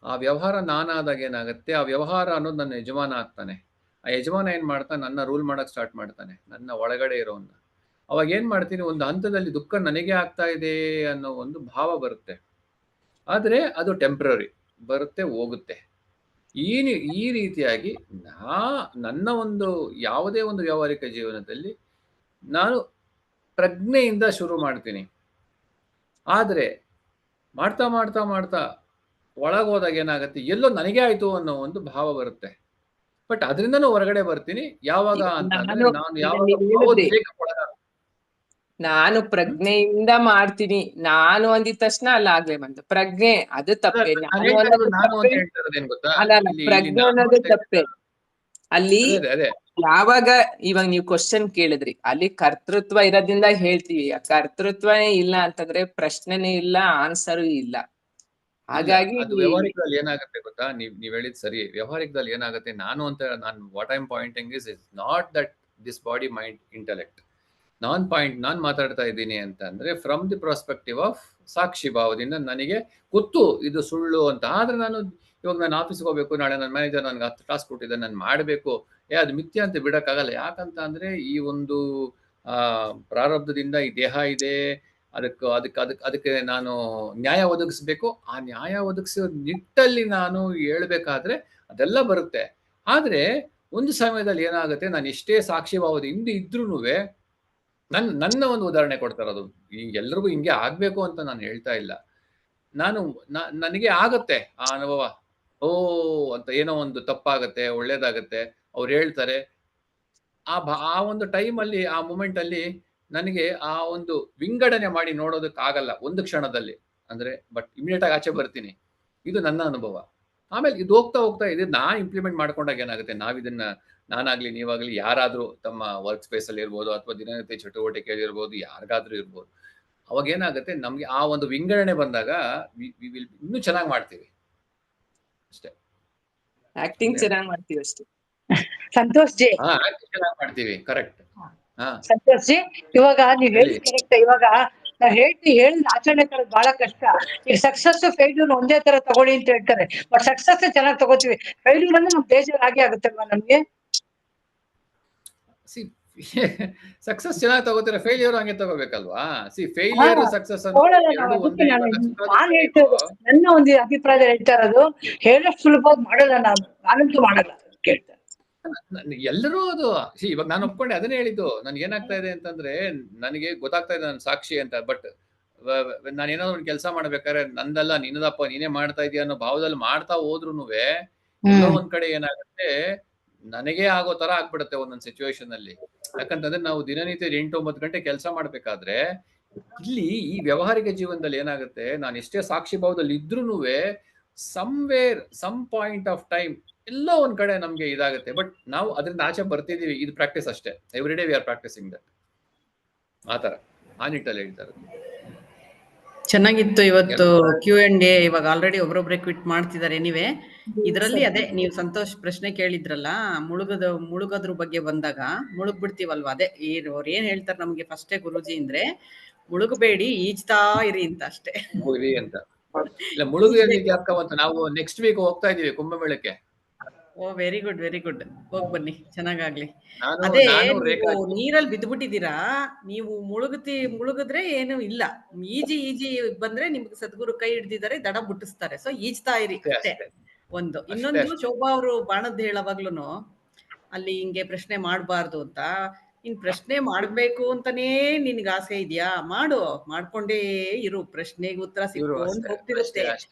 ಆ ವ್ಯವಹಾರ ನಾನಾದಾಗ ಏನಾಗುತ್ತೆ, ಆ ವ್ಯವಹಾರ ಅನ್ನೋದು ನನ್ನ ಯಜಮಾನ ಆಗ್ತಾನೆ. ಆ ಯಜಮಾನ ಏನ್ ಮಾಡ್ತಾನೆ, ನನ್ನ ರೂಲ್ ಮಾಡಕ್ ಸ್ಟಾರ್ಟ್ ಮಾಡ್ತಾನೆ, ನನ್ನ ಒಳಗಡೆ ಇರೋನ್ನ. ಅವಾಗ ಏನ್ ಮಾಡ್ತೀನಿ, ಒಂದು ಹಂತದಲ್ಲಿ ದುಃಖ ನನಗೆ ಆಗ್ತಾ ಇದೆ ಅನ್ನೋ ಒಂದು ಭಾವ ಬರುತ್ತೆ. ಆದ್ರೆ ಅದು ಟೆಂಪ್ರರಿ, ಬರುತ್ತೆ ಹೋಗುತ್ತೆ. ಈ ರೀತಿಯಾಗಿ ನನ್ನ ಒಂದು ಯಾವುದೇ ಒಂದು ವ್ಯಾವಹಾರಿಕ ಜೀವನದಲ್ಲಿ ನಾನು ಪ್ರಜ್ಞೆಯಿಂದ ಶುರು ಮಾಡ್ತೀನಿ. ಆದ್ರೆ ಮಾಡ್ತಾ ಒಳಗೋದಾಗ ಏನಾಗುತ್ತೆ, ಎಲ್ಲೋ ನನಗೆ ಆಯ್ತು ಅನ್ನೋ ಒಂದು ಭಾವ ಬರುತ್ತೆ. ಬಟ್ ಅದರಿಂದನೂ ಹೊರಗಡೆ ಬರ್ತೀನಿ ಯಾವಾಗ ಅಂತಂದ್ರೆ, ನಾನು ಪ್ರಜ್ಞೆಯಿಂದ ಮಾಡ್ತೀನಿ. ನಾನು ಅಂದಿದ ತಕ್ಷಣ ಅಲ್ಲ ಆಗ್ಲೇ ಬಂತು ಪ್ರಜ್ಞೆ, ಅದು ತಪ್ಪೆ. ಪ್ರಜ್ಞೆ ಅನ್ನೋದು ತಪ್ಪೆ. ಅಲ್ಲಿ ಯಾವಾಗ ಇವಾಗ ನೀವು ಕ್ವಶನ್ ಕೇಳಿದ್ರಿ, ಅಲ್ಲಿ ಕರ್ತೃತ್ವ ಇರೋದ್ರಿಂದ ಹೇಳ್ತೀವಿ. ಕರ್ತೃತ್ವನೇ ಇಲ್ಲ ಅಂತಂದ್ರೆ ಪ್ರಶ್ನೆನೇ ಇಲ್ಲ, ಆನ್ಸರು ಇಲ್ಲ. ಹಾಗಾಗಿ ವ್ಯವಹಾರಿಕದಲ್ಲಿ ಏನಾಗುತ್ತೆ ಗೊತ್ತಾ, ನೀವ್ ಹೇಳಿದ್ ಸರಿ. ವ್ಯವಹಾರಿಕದಲ್ಲಿ ಏನಾಗುತ್ತೆ, ನಾನು what I am pointing is not that this body mind intellect. ನಾನ್ ಮಾತಾಡ್ತಾ ಇದ್ದೀನಿ ಅಂತ ಅಂದ್ರೆ ಫ್ರಮ್ ದಿ ಪರ್ಸ್ಪೆಕ್ಟಿವ್ ಆಫ್ ಸಾಕ್ಷಿ ಭಾವದಿಂದ ನನಗೆ ಗೊತ್ತು ಇದು ಸುಳ್ಳು ಅಂತ. ಆದ್ರೆ ಇವಾಗ ನಾನು ಆಫೀಸ್ಗೆ ಹೋಗ್ಬೇಕು, ನಾಳೆ ನನ್ನ ಮ್ಯಾನೇಜರ್ ನನ್ಗೆ 10 ಟಾಸ್ಕ್ ಕೊಟ್ಟಿದ್ದೆ, ನಾನು ಮಾಡಬೇಕು. ಅದು ಮಿಥ್ಯ ಅಂತ ಬಿಡಕ್ಕಾಗಲ್ಲ. ಯಾಕಂತ ಅಂದ್ರೆ ಈ ಒಂದು ಪ್ರಾರಬ್ಧದಿಂದ ಈ ದೇಹ ಇದೆ, ಅದಕ್ಕೆ ನಾನು ನ್ಯಾಯ ಒದಗಿಸ್ಬೇಕು. ಆ ನ್ಯಾಯ ಒದಗಿಸೋ ನಿಟ್ಟಲ್ಲಿ ನಾನು ಹೇಳ್ಬೇಕಾದ್ರೆ ಅದೆಲ್ಲ ಬರುತ್ತೆ. ಆದ್ರೆ ಒಂದು ಸಮಯದಲ್ಲಿ ಏನಾಗುತ್ತೆ, ನಾನು ಎಷ್ಟೇ ಸಾಕ್ಷಿ ಭಾವದಿಂದ ಇದ್ರೂನುವೆ ನನ್ನ ಒಂದು ಉದಾಹರಣೆ ಕೊಡ್ತಾರದು. ಎಲ್ರಿಗೂ ಹಿಂಗೆ ಆಗ್ಬೇಕು ಅಂತ ನಾನು ಹೇಳ್ತಾ ಇಲ್ಲ. ನನಗೆ ಆಗತ್ತೆ ಆ ಅನುಭವ, ಅಂತ ಏನೋ ಒಂದು ತಪ್ಪಾಗತ್ತೆ, ಒಳ್ಳೇದಾಗತ್ತೆ, ಅವ್ರು ಹೇಳ್ತಾರೆ. ಆ ಒಂದು ಟೈಮಲ್ಲಿ, ಆ ಮೂಮೆಂಟ್ ಅಲ್ಲಿ ನನಗೆ ಆ ಒಂದು ವಿಂಗಡಣೆ ಮಾಡಿ ನೋಡೋದಕ್ಕೆ ಆಗಲ್ಲ ಒಂದು ಕ್ಷಣದಲ್ಲಿ. ಅಂದ್ರೆ ಬಟ್ ಇಮಿಡಿಯೇಟ್ ಆಗಿ ಆಚೆ ಬರ್ತೀನಿ. ಇದು ನನ್ನ ಅನುಭವ. ಆಮೇಲೆ ಇದು ಹೋಗ್ತಾ ಹೋಗ್ತಾ ಇದು ನಾನ್ ಇಂಪ್ಲಿಮೆಂಟ್ ಮಾಡ್ಕೊಂಡಾಗ ಏನಾಗುತ್ತೆ, ನಾವಿದನ್ನ ನಾನಾಗ್ಲಿ ನೀವಾಗ್ಲಿ ಯಾರಾದ್ರೂ ತಮ್ಮ ವರ್ಕ್ ಸ್ಪೇಸ್ ಅಲ್ಲಿ ಇರ್ಬೋದು ಅಥವಾ ದಿನನಿತ್ಯ ಚಟುವಟಿಕೆಯಲ್ಲಿ ಇರ್ಬೋದು, ಯಾರಿಗಾದ್ರೂ ಇರ್ಬೋದು, ಅವಾಗ ಏನಾಗುತ್ತೆ ನಮ್ಗೆ ಆ ಒಂದು ವಿಂಗಡಣೆ ಬಂದಾಗ ಇನ್ನೂ ಚೆನ್ನಾಗಿ ಮಾಡ್ತೀವಿ ಅಷ್ಟೇ. ಆಕ್ಟಿಂಗ್ ಚೆನ್ನಾಗಿ ಮಾಡ್ತೀವಿ ಅಷ್ಟೇ. ಸಂತೋಷ್ ಜಿ, ಚೆನ್ನಾಗಿ ಮಾಡ್ತೀವಿ, ಕರೆಕ್ಟ್. ಸಂತೋಷ್ ಜಿ, ಇವಾಗ ನೀವ್ ಹೇಳಿ. ಹೇಳಿ ಕರೆಕ್ಟ್. ಇವಾಗ ನಾವ್ ಹೇಳಿದ ಆಚರಣೆ ತರೋದು ಬಹಳ ಕಷ್ಟ. ಈಗ ಸಕ್ಸಸ್ ಫೇಲ್ಯೂರ್ ಒಂದೇ ತರ ತಗೊಳ್ಳಿ ಅಂತ ಹೇಳ್ತಾರೆ, ಬಟ್ ಸಕ್ಸಸ್ ಚೆನ್ನಾಗಿ ತಗೋತೀವಿ, ಫೇಲ್ಯೂರ್ ಅಂದ್ರೆ ನಮ್ ಬೇಜಾರ್ ಆಗೇ ಆಗುತ್ತಲ್ವಾ ನಮ್ಗೆ. ಸಕ್ಸಸ್ ಚೆನ್ನಾಗಿ ತಗೋತೀರ, ಫೇಲ್ಯೂರ್ ಹಂಗೆ ತಗೋಬೇಕಲ್ವಾ? ಫೇಲ್ಯೂರ್ ಸಕ್ಸಸ್ ನಾನ್ ಹೇಳ್ತಿರೋದು ನನ್ನ ಒಂದು ಅಭಿಪ್ರಾಯ ಹೇಳ್ತಾ ಇರೋದು, ಹೇಳಷ್ಟು ಸುಲಭವಾಗಿ ಮಾಡಲ್ಲ ನಾವು, ನಾನಂತೂ ಮಾಡಲ್ಲ ಕೇಳ್ತಾರೆ. ಎಲ್ಲರೂ ಅದು ಇವಾಗ ನಾನು ಒಪ್ಕೊಂಡೆ, ಅದನ್ನೇ ಹೇಳಿದ್ದು. ನನ್ಗೆ ಏನಾಗ್ತಾ ಇದೆ ಅಂತಂದ್ರೆ, ನನಗೆ ಗೊತ್ತಾಗ್ತಾ ಇದೆ ನಾನು ಸಾಕ್ಷಿ ಅಂತ, ಬಟ್ ನಾನು ಏನಾದ್ರು ಒಂದು ಕೆಲಸ ಮಾಡ್ಬೇಕಾದ್ರೆ ನಂದಲ್ಲ ನಿನ್ನದಪ್ಪ ನೀನೇ ಮಾಡ್ತಾ ಇದೀಯ ಅನ್ನೋ ಭಾವದಲ್ಲಿ ಮಾಡ್ತಾ ಹೋದ್ರುನುವೆ ಎಲ್ಲೋ ಒಂದ್ ಕಡೆ ಏನಾಗುತ್ತೆ, ನನಗೆ ಆಗೋ ತರ ಆಗ್ಬಿಡುತ್ತೆ ಒಂದೊಂದ್ ಸಿಚುವೇಶನ್ ಅಲ್ಲಿ. ಯಾಕಂತಂದ್ರೆ ನಾವು ದಿನನಿತ್ಯ 8-9 ಗಂಟೆ ಕೆಲಸ ಮಾಡ್ಬೇಕಾದ್ರೆ, ಇಲ್ಲಿ ಈ ವ್ಯವಹಾರಿಕ ಜೀವನದಲ್ಲಿ ಏನಾಗುತ್ತೆ, ನಾನು ಎಷ್ಟೇ ಸಾಕ್ಷಿ ಭಾವದಲ್ಲಿ ಇದ್ರೂನುವೆ somewhere some point of time ಎಲ್ಲೋ ಒಂದ್ ಕಡೆ ನಮ್ಗೆ ಇದಾಗುತ್ತೆ. ಬಟ್ ನಾವು ಅದರಿಂದ ಆಚೆ ಬರ್ತಿದೀವಿ, ಇದು ಪ್ರಾಕ್ಟೀಸ್ ಅಷ್ಟೇ. Every day we are practising that. ಆತರ ಆ ನಿಟ್ಟಲ್ಲಿ ಹೇಳ್ತಾರೆ. ಚೆನ್ನಾಗಿತ್ತು ಇವತ್ತು Q&A. ಇವಾಗ ಆಲ್ರೆಡಿ ಒಬ್ರೊಬ್ರೆ ಕ್ವಿಟ್ ಮಾಡ್ತಿದ್ದಾರೆ. ಎನಿವೆ, ಇದರಲ್ಲಿ ಅದೇ ನೀವು ಸಂತೋಷ್ ಪ್ರಶ್ನೆ ಕೇಳಿದ್ರಲ್ಲ, ಮುಳುಗೋದ್ರ ಬಗ್ಗೆ ಬಂದಾಗ ಮುಳುಗ್ ಬಿಡ್ತೀವಲ್ವಾ, ಅದೇ ಅವ್ರು ಏನ್ ಹೇಳ್ತಾರೆ ನಮ್ಗೆ ಫಸ್ಟೇ ಗುರೂಜಿ ಅಂದ್ರೆ, ಮುಳುಗಬೇಡಿ, ಈಜ್ತಾ ಇರಿ ಅಂತ ಅಷ್ಟೇ. ಅಂತ ಇಲ್ಲ, ಮುಳುಗು ಅಂತ ನಾವು ನೆಕ್ಸ್ಟ್ ವೀಕ್ ಹೋಗ್ತಾ ಇದೀವಿ ಕುಂಭಮೇಳಕ್ಕೆ. ಓ, ವೆರಿ ಗುಡ್, ವೆರಿ ಗುಡ್. ಹೋಗ್ ಬನ್ನಿ, ಚೆನ್ನಾಗಾಗ್ಲಿ. ಅದೇ ನೀರಲ್ಲಿ ಬಿದ್ದ್ಬಿಟ್ಟಿದ್ದೀರಾ, ನೀವು ಮುಳುಗಿದ್ರೆ ಏನು ಇಲ್ಲ, ಈಜಿ ಬಂದ್ರೆ ನಿಮ್ಗೆ ಸದ್ಗುರು ಕೈ ಹಿಡ್ದಿದ್ದಾರೆ, ದಡ ಬುಟ್ಟಿಸ್ತಾರೆ. ಸೊ ಈಜ್ತಾ ಇರಿ ಅಷ್ಟೇ ಒಂದು. ಇನ್ನೊಂದು, ಶೋಭಾ ಅವರು ಬಾಣದ್ ಹೇಳವಾಗ್ಲೂನು ಅಲ್ಲಿ ಹಿಂಗೆ ಪ್ರಶ್ನೆ ಮಾಡ್ಬಾರ್ದು ಅಂತ. ಇನ್ ಪ್ರಶ್ನೆ ಮಾಡ್ಬೇಕು ಅಂತಾನೇ ನಿನ್ಗೆ ಆಸೆ ಇದೆಯಾ, ಮಾಡ್ಕೊಂಡೇ ಇರು, ಪ್ರಶ್ನೆಗೆ ಉತ್ತರ ಸಿಕ್ಕೊಂಡು ಹೋಗ್ತಿರುತ್ತೆ,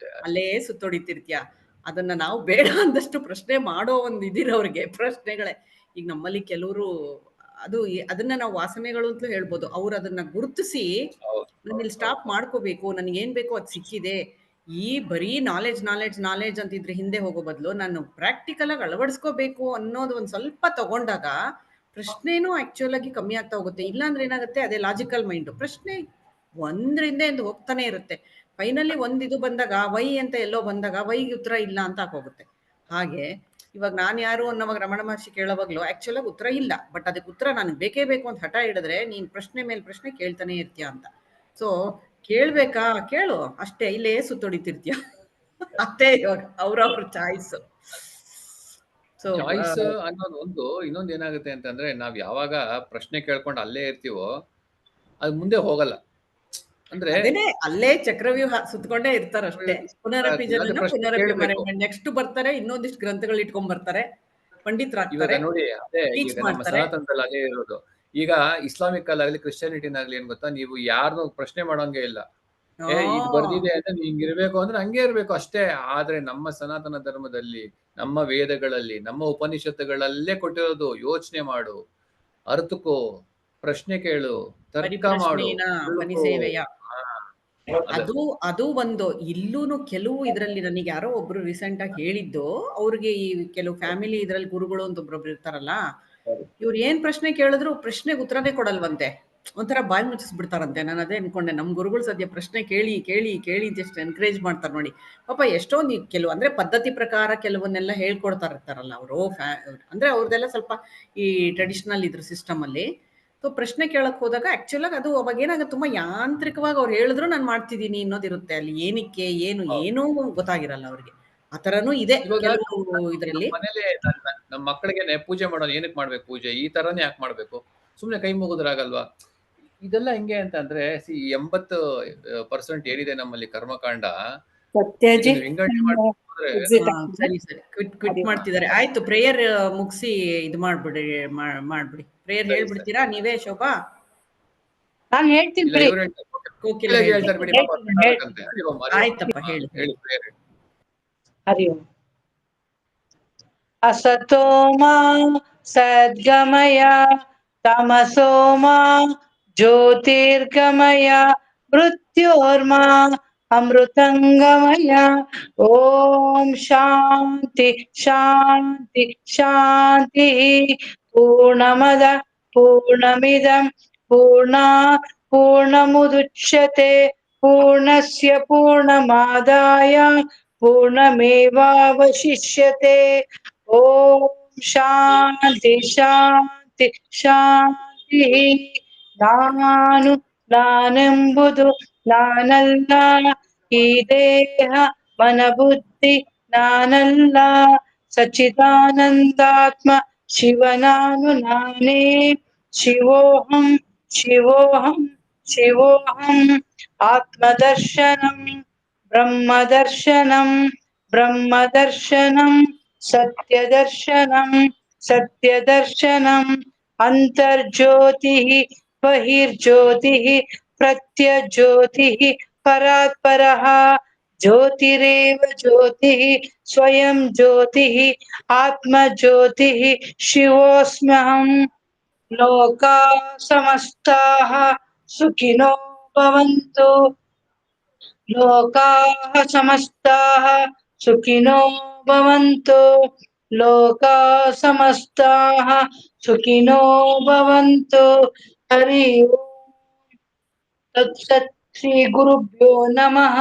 ಅಲ್ಲೇ ಸುತ್ತೊಡಿತಿರ್ತೀಯ. ಅದನ್ನ ನಾವು ಬೇಡ ಅಂದಷ್ಟು ಪ್ರಶ್ನೆ ಮಾಡೋ ಒಂದು ಇದಿರೋರ್ಗೆ ಪ್ರಶ್ನೆಗಳೇ. ಈಗ ನಮ್ಮಲ್ಲಿ ಕೆಲವರು ಅದನ್ನ ನಾವು ವಾಸನೆಗಳು ಅಂತಲೂ ಹೇಳ್ಬೋದು. ಅವ್ರು ಅದನ್ನ ಗುರುತಿಸಿ ನಾನು ಇಲ್ಲಿ ಸ್ಟಾಪ್ ಮಾಡ್ಕೋಬೇಕು, ನನ್ಗೆ ಏನ್ ಬೇಕೋ ಅದು ಸಿಕ್ಕಿದೆ, ಈ ಬರೀ ನಾಲೆಜ್ ಅಂತಿದ್ರೆ ಹಿಂದೆ ಹೋಗೋ ಬದಲು ನಾನು ಪ್ರಾಕ್ಟಿಕಲ್ ಆಗಿ ಅಳವಡಿಸ್ಕೋಬೇಕು ಅನ್ನೋದು ಒಂದ್ ಸ್ವಲ್ಪ ತಗೊಂಡಾಗ ಪ್ರಶ್ನೆನೂ ಆಕ್ಚುಯಲ್ ಆಗಿ ಕಮ್ಮಿ ಆಗ್ತಾ ಹೋಗುತ್ತೆ. ಇಲ್ಲಾಂದ್ರೆ ಏನಾಗುತ್ತೆ, ಅದೇ ಲಾಜಿಕಲ್ ಮೈಂಡ್ ಪ್ರಶ್ನೆ ಒಂದ್ರಿಂದ ಎಂದು ಹೋಗ್ತಾನೆ ಇರುತ್ತೆ. ಫೈನಲಿ ಇದು ಬಂದಾಗ ವೈ ಅಂತ ಎಲ್ಲೋ ಬಂದಾಗ ವೈಗೆ ಉತ್ತರ ಇಲ್ಲ ಅಂತ ಹೋಗುತ್ತೆ. ಹಾಗೆ ಇವಾಗ ನಾನು ಯಾರು ಅನ್ನೋವಾಗ ರಮಣ ಮಹರ್ಷಿ ಕೇಳೋವಾಗ್ಲೂ ಆಕ್ಚುಲ್ ಆಗಿ ಉತ್ತರ ಇಲ್ಲ, ಬಟ್ ಅದಕ್ಕೆ ಉತ್ತರ ನನಗೆ ಬೇಕೇ ಬೇಕು ಅಂತ ಹಠ ಹಿಡಿದ್ರೆ ನೀನ್ ಪ್ರಶ್ನೆ ಮೇಲೆ ಪ್ರಶ್ನೆ ಕೇಳ್ತಾನೆ ಇರ್ತೀಯ ಅಂತ. ಸೊ ಕೇಳ್ಬೇಕಾ, ಕೇಳು ಅಷ್ಟೇ, ಇಲ್ಲೇ ಸುತ್ತೊಡಿತಿರ್ತೀಯ ಅಷ್ಟೇ. ಇವಾಗ ಅವ್ರವ್ರ ಚಾಯ್ಸ್. ಚಾಯ್ಸ್ ಅನ್ನೋದು ಇನ್ನೊಂದು ಏನಾಗುತ್ತೆ ಅಂತಂದ್ರೆ, ನಾವ್ ಯಾವಾಗ ಪ್ರಶ್ನೆ ಕೇಳ್ಕೊಂಡು ಅಲ್ಲೇ ಇರ್ತೀವೋ ಅದು ಮುಂದೆ ಹೋಗಲ್ಲ. ಅಂದ್ರೆ ಅಲ್ಲೇ ಚಕ್ರವ್ಯೂಹ ಸುತ್ತಕೊಂಡೇ ಇರ್ತಾರ ಅಷ್ಟೇ. ಪುನರಪಿ ಜನನ ಪುನರಪಿ ಮರೆ, ನೆಕ್ಸ್ಟ್ ಬರ್ತಾರೆ, ಇನ್ನೊಂದಿಷ್ಟು ಗ್ರಂಥಗಳು ಇಟ್ಕೊಂಡ್ ಬರ್ತಾರೆ, ಪಂಡಿತರಾಗ್ತಾರೆ, ನೋಡಿ. ಅದೇ ಈಗ ನಮ್ಮ ಸನಾತನದಲ್ಲಿ ಅದೇ ಇರೋದು. ಈಗ ಇಸ್ಲಾಮಿಕ್ ಅಲ್ಲಾಗ್ಲಿ ಕ್ರಿಶ್ಚಿಯಾನಿಟಿನಾಗ್ಲಿ ಏನ್ ಗೊತ್ತಾ, ನೀವು ಯಾರನ್ನೂ ಪ್ರಶ್ನೆ ಮಾಡೋಂಗೆ ಇಲ್ಲ. ಇದು ಬರ್ದಿದೆ ಅಂದ್ರೆ ನೀವ್ ಹಿಂಗಿರ್ಬೇಕು ಅಂದ್ರೆ ಹಂಗೆ ಇರ್ಬೇಕು ಅಷ್ಟೇ. ಆದ್ರೆ ನಮ್ಮ ಸನಾತನ ಧರ್ಮದಲ್ಲಿ, ನಮ್ಮ ವೇದಗಳಲ್ಲಿ, ನಮ್ಮ ಉಪನಿಷತ್ತುಗಳಲ್ಲೇ ಕೊಟ್ಟಿರೋದು, ಯೋಚನೆ ಮಾಡು, ಅರ್ಥಕೋ, ಪ್ರಶ್ನೆ ಕೇಳು, ತರ್ಕ ಮಾಡು, ಅದು ಒಂದು. ಇಲ್ಲೂನು ಕೆಲವು ಇದ್ರಲ್ಲಿ ನನಗೆ ಯಾರೋ ಒಬ್ರು ರೀಸೆಂಟ್ ಆಗಿ ಹೇಳಿದ್ದು, ಅವ್ರಿಗೆ ಈ ಕೆಲವು ಫ್ಯಾಮಿಲಿ ಇದ್ರಲ್ಲಿ ಗುರುಗಳು ಅಂತ ಒಬ್ರೊಬ್ರು ಇರ್ತಾರಲ್ಲ, ಇವ್ರು ಏನ್ ಪ್ರಶ್ನೆ ಕೇಳಿದ್ರು ಪ್ರಶ್ನೆಗೆ ಉತ್ತರನೇ ಕೊಡಲ್ವಂತೆ, ಒಂಥರ ಬಾಯಿ ಮುಚ್ಚಿಸ್ಬಿಡ್ತಾರಂತೆ. ನಾನು ಅದೇ ಅನ್ಕೊಂಡೆ, ನಮ್ ಗುರುಗಳು ಸದ್ಯ ಪ್ರಶ್ನೆ ಕೇಳಿ ಕೇಳಿ ಕೇಳಿ ಎಷ್ಟು ಎನ್ಕರೇಜ್ ಮಾಡ್ತಾರೆ ನೋಡಿ ಪಾಪ. ಎಷ್ಟೊಂದು ಕೆಲವು ಅಂದ್ರೆ ಪದ್ಧತಿ ಪ್ರಕಾರ ಕೆಲವನ್ನೆಲ್ಲ ಹೇಳ್ಕೊಡ್ತಾ ಇರ್ತಾರಲ್ಲ ಅವರು, ಅಂದ್ರೆ ಅವ್ರದ್ದೆಲ್ಲ ಸ್ವಲ್ಪ ಈ ಟ್ರೆಡಿಷನಲ್ ಇದ್ರ ಸಿಸ್ಟಮ್ ಅಲ್ಲಿ. ಸೊ ಪ್ರಶ್ನೆ ಕೇಳಕ್ ಹೋದಾಗ ಆಕ್ಚುಲ್ ಆಗಿ ಅದು ಅವಾಗ ಏನಾಗುತ್ತೆ, ತುಂಬಾ ಯಾಂತ್ರಿಕವಾಗಿ ಅವ್ರು ಹೇಳಿದ್ರು ನಾನು ಮಾಡ್ತಿದ್ದೀನಿ ಅನ್ನೋದಿರುತ್ತೆ. ಅಲ್ಲಿ ಏನಕ್ಕೆ ಏನೂ ಗೊತ್ತಾಗಿರಲ್ಲ ಅವ್ರಿಗೆ. ಆ ತರನೂ ಇದೆ ಇದ್ರಲ್ಲಿ. ಮನೇಲಿ ನಮ್ಮ ಮಕ್ಕಳಿಗೆ ಪೂಜೆ ಮಾಡೋದು ಏನಕ್ಕೆ ಮಾಡ್ಬೇಕು, ಪೂಜೆ ಈ ತರನೇ ಯಾಕೆ ಮಾಡ್ಬೇಕು, ಸುಮ್ನೆ ಕೈ ಮುಗಿದ್ರಾಗಲ್ವಾ? ಇದೆಲ್ಲ ಹೆಂಗೆ ಅಂತ ಅಂದ್ರೆ, 80% ಏನಿದೆ ನಮ್ಮಲ್ಲಿ ಕರ್ಮಕಾಂಡ, ಸರಿ ಕ್ವಿಟ್ ಮಾಡ್ತಿದ್ದಾರೆ. ಆಯ್ತು, ಪ್ರೇಯರ್ ಮುಗಿಸಿ ಇದು ಮಾಡ್ಬಿಡಿ. ಪ್ರೇಯರ್ ಹೇಳ್ಬಿಡ್ತೀರಾ ನೀವೇ ಶೋಭಾ? ನಾನು ಹೇಳ್ತೀನಿ. ಆಯ್ತಪ್ಪ, ಹೇಳಿ. ಹರಿ ಓಂ. ಅಸತೋ ಮಾ ಸದ್ಗಮಯ ತಮಸೋ ಮಾ ಜ್ಯೋತಿರ್ಗಮಯ ಮೃತ್ಯೋರ್ಮಾ ಅಮೃತಂಗಮಯ. ಓಂ ಶಾಂತಿ ಶಾಂತಿ ಶಾಂತಿ. ಪೂರ್ಣಮದ ಪೂರ್ಣಮಿದಂ ಪೂರ್ಣಮುದುಚ್ಯತೆ ಪೂರ್ಣಸ್ಯ ಪೂರ್ಣಮಾದಾಯ ಪೂರ್ಣಮೇವಾವಶಿಷ್ಯತೆ. ಓಂ ಶಾಂತಿ ಶಾಂತಿ ಶಾಂತಿ. ನಾನೆಂಬುದು ನಾನಲ್ಲ, ಈ ದೇಹ ಮನಬುದ್ಧಿ ನಾನಲ್ಲ, ಸಚ್ಚಿದಾನಂದಾತ್ಮ ಶಿವನಾನು ನಾನೇ. ಶಿವೋಹಂ ಶಿವೋಹಂ ಶಿವೋಹಂ. ಆತ್ಮದರ್ಶನಂ ಬ್ರಹ್ಮದರ್ಶನಂ ಬ್ರಹ್ಮದರ್ಶನಂ. ಸತ್ಯದರ್ಶನಂ ಸತ್ಯದರ್ಶನಂ. ಅಂತರ್ಜ್ಯೋತಿಃ ಬಹಿರ್ಜ್ಯೋತಿಃ ಪ್ರತ್ಯಜ್ಯೋತಿಃ ಪರಾತ್ಪರಃ. ಜ್ಯೋತಿರೇವ ಜ್ಯೋತಿಃ ಸ್ವಯಂ ಜ್ಯೋತಿಃ ಆತ್ಮಜ್ಯೋತಿಃ ಶಿವೋಸ್ಮ್ಯಹಂ. ಲೋಕಾಃ ಸಮಸ್ತಾಃ ಸುಖಿನೋ ಭವಂತು. ಲೋಕಾಃ ಸಮಸ್ತಾಃ ಸುಖಿನೋ ಭವಂತು. ಲೋಕಾಃ ಸಮಸ್ತಾಃ ಸುಖಿನೋ ಭವಂತು. ಹರಿ ಓಂ ತತ್ಸತ್. ಶ್ರೀ ಗುರುಭ್ಯೋ ನಮಃ.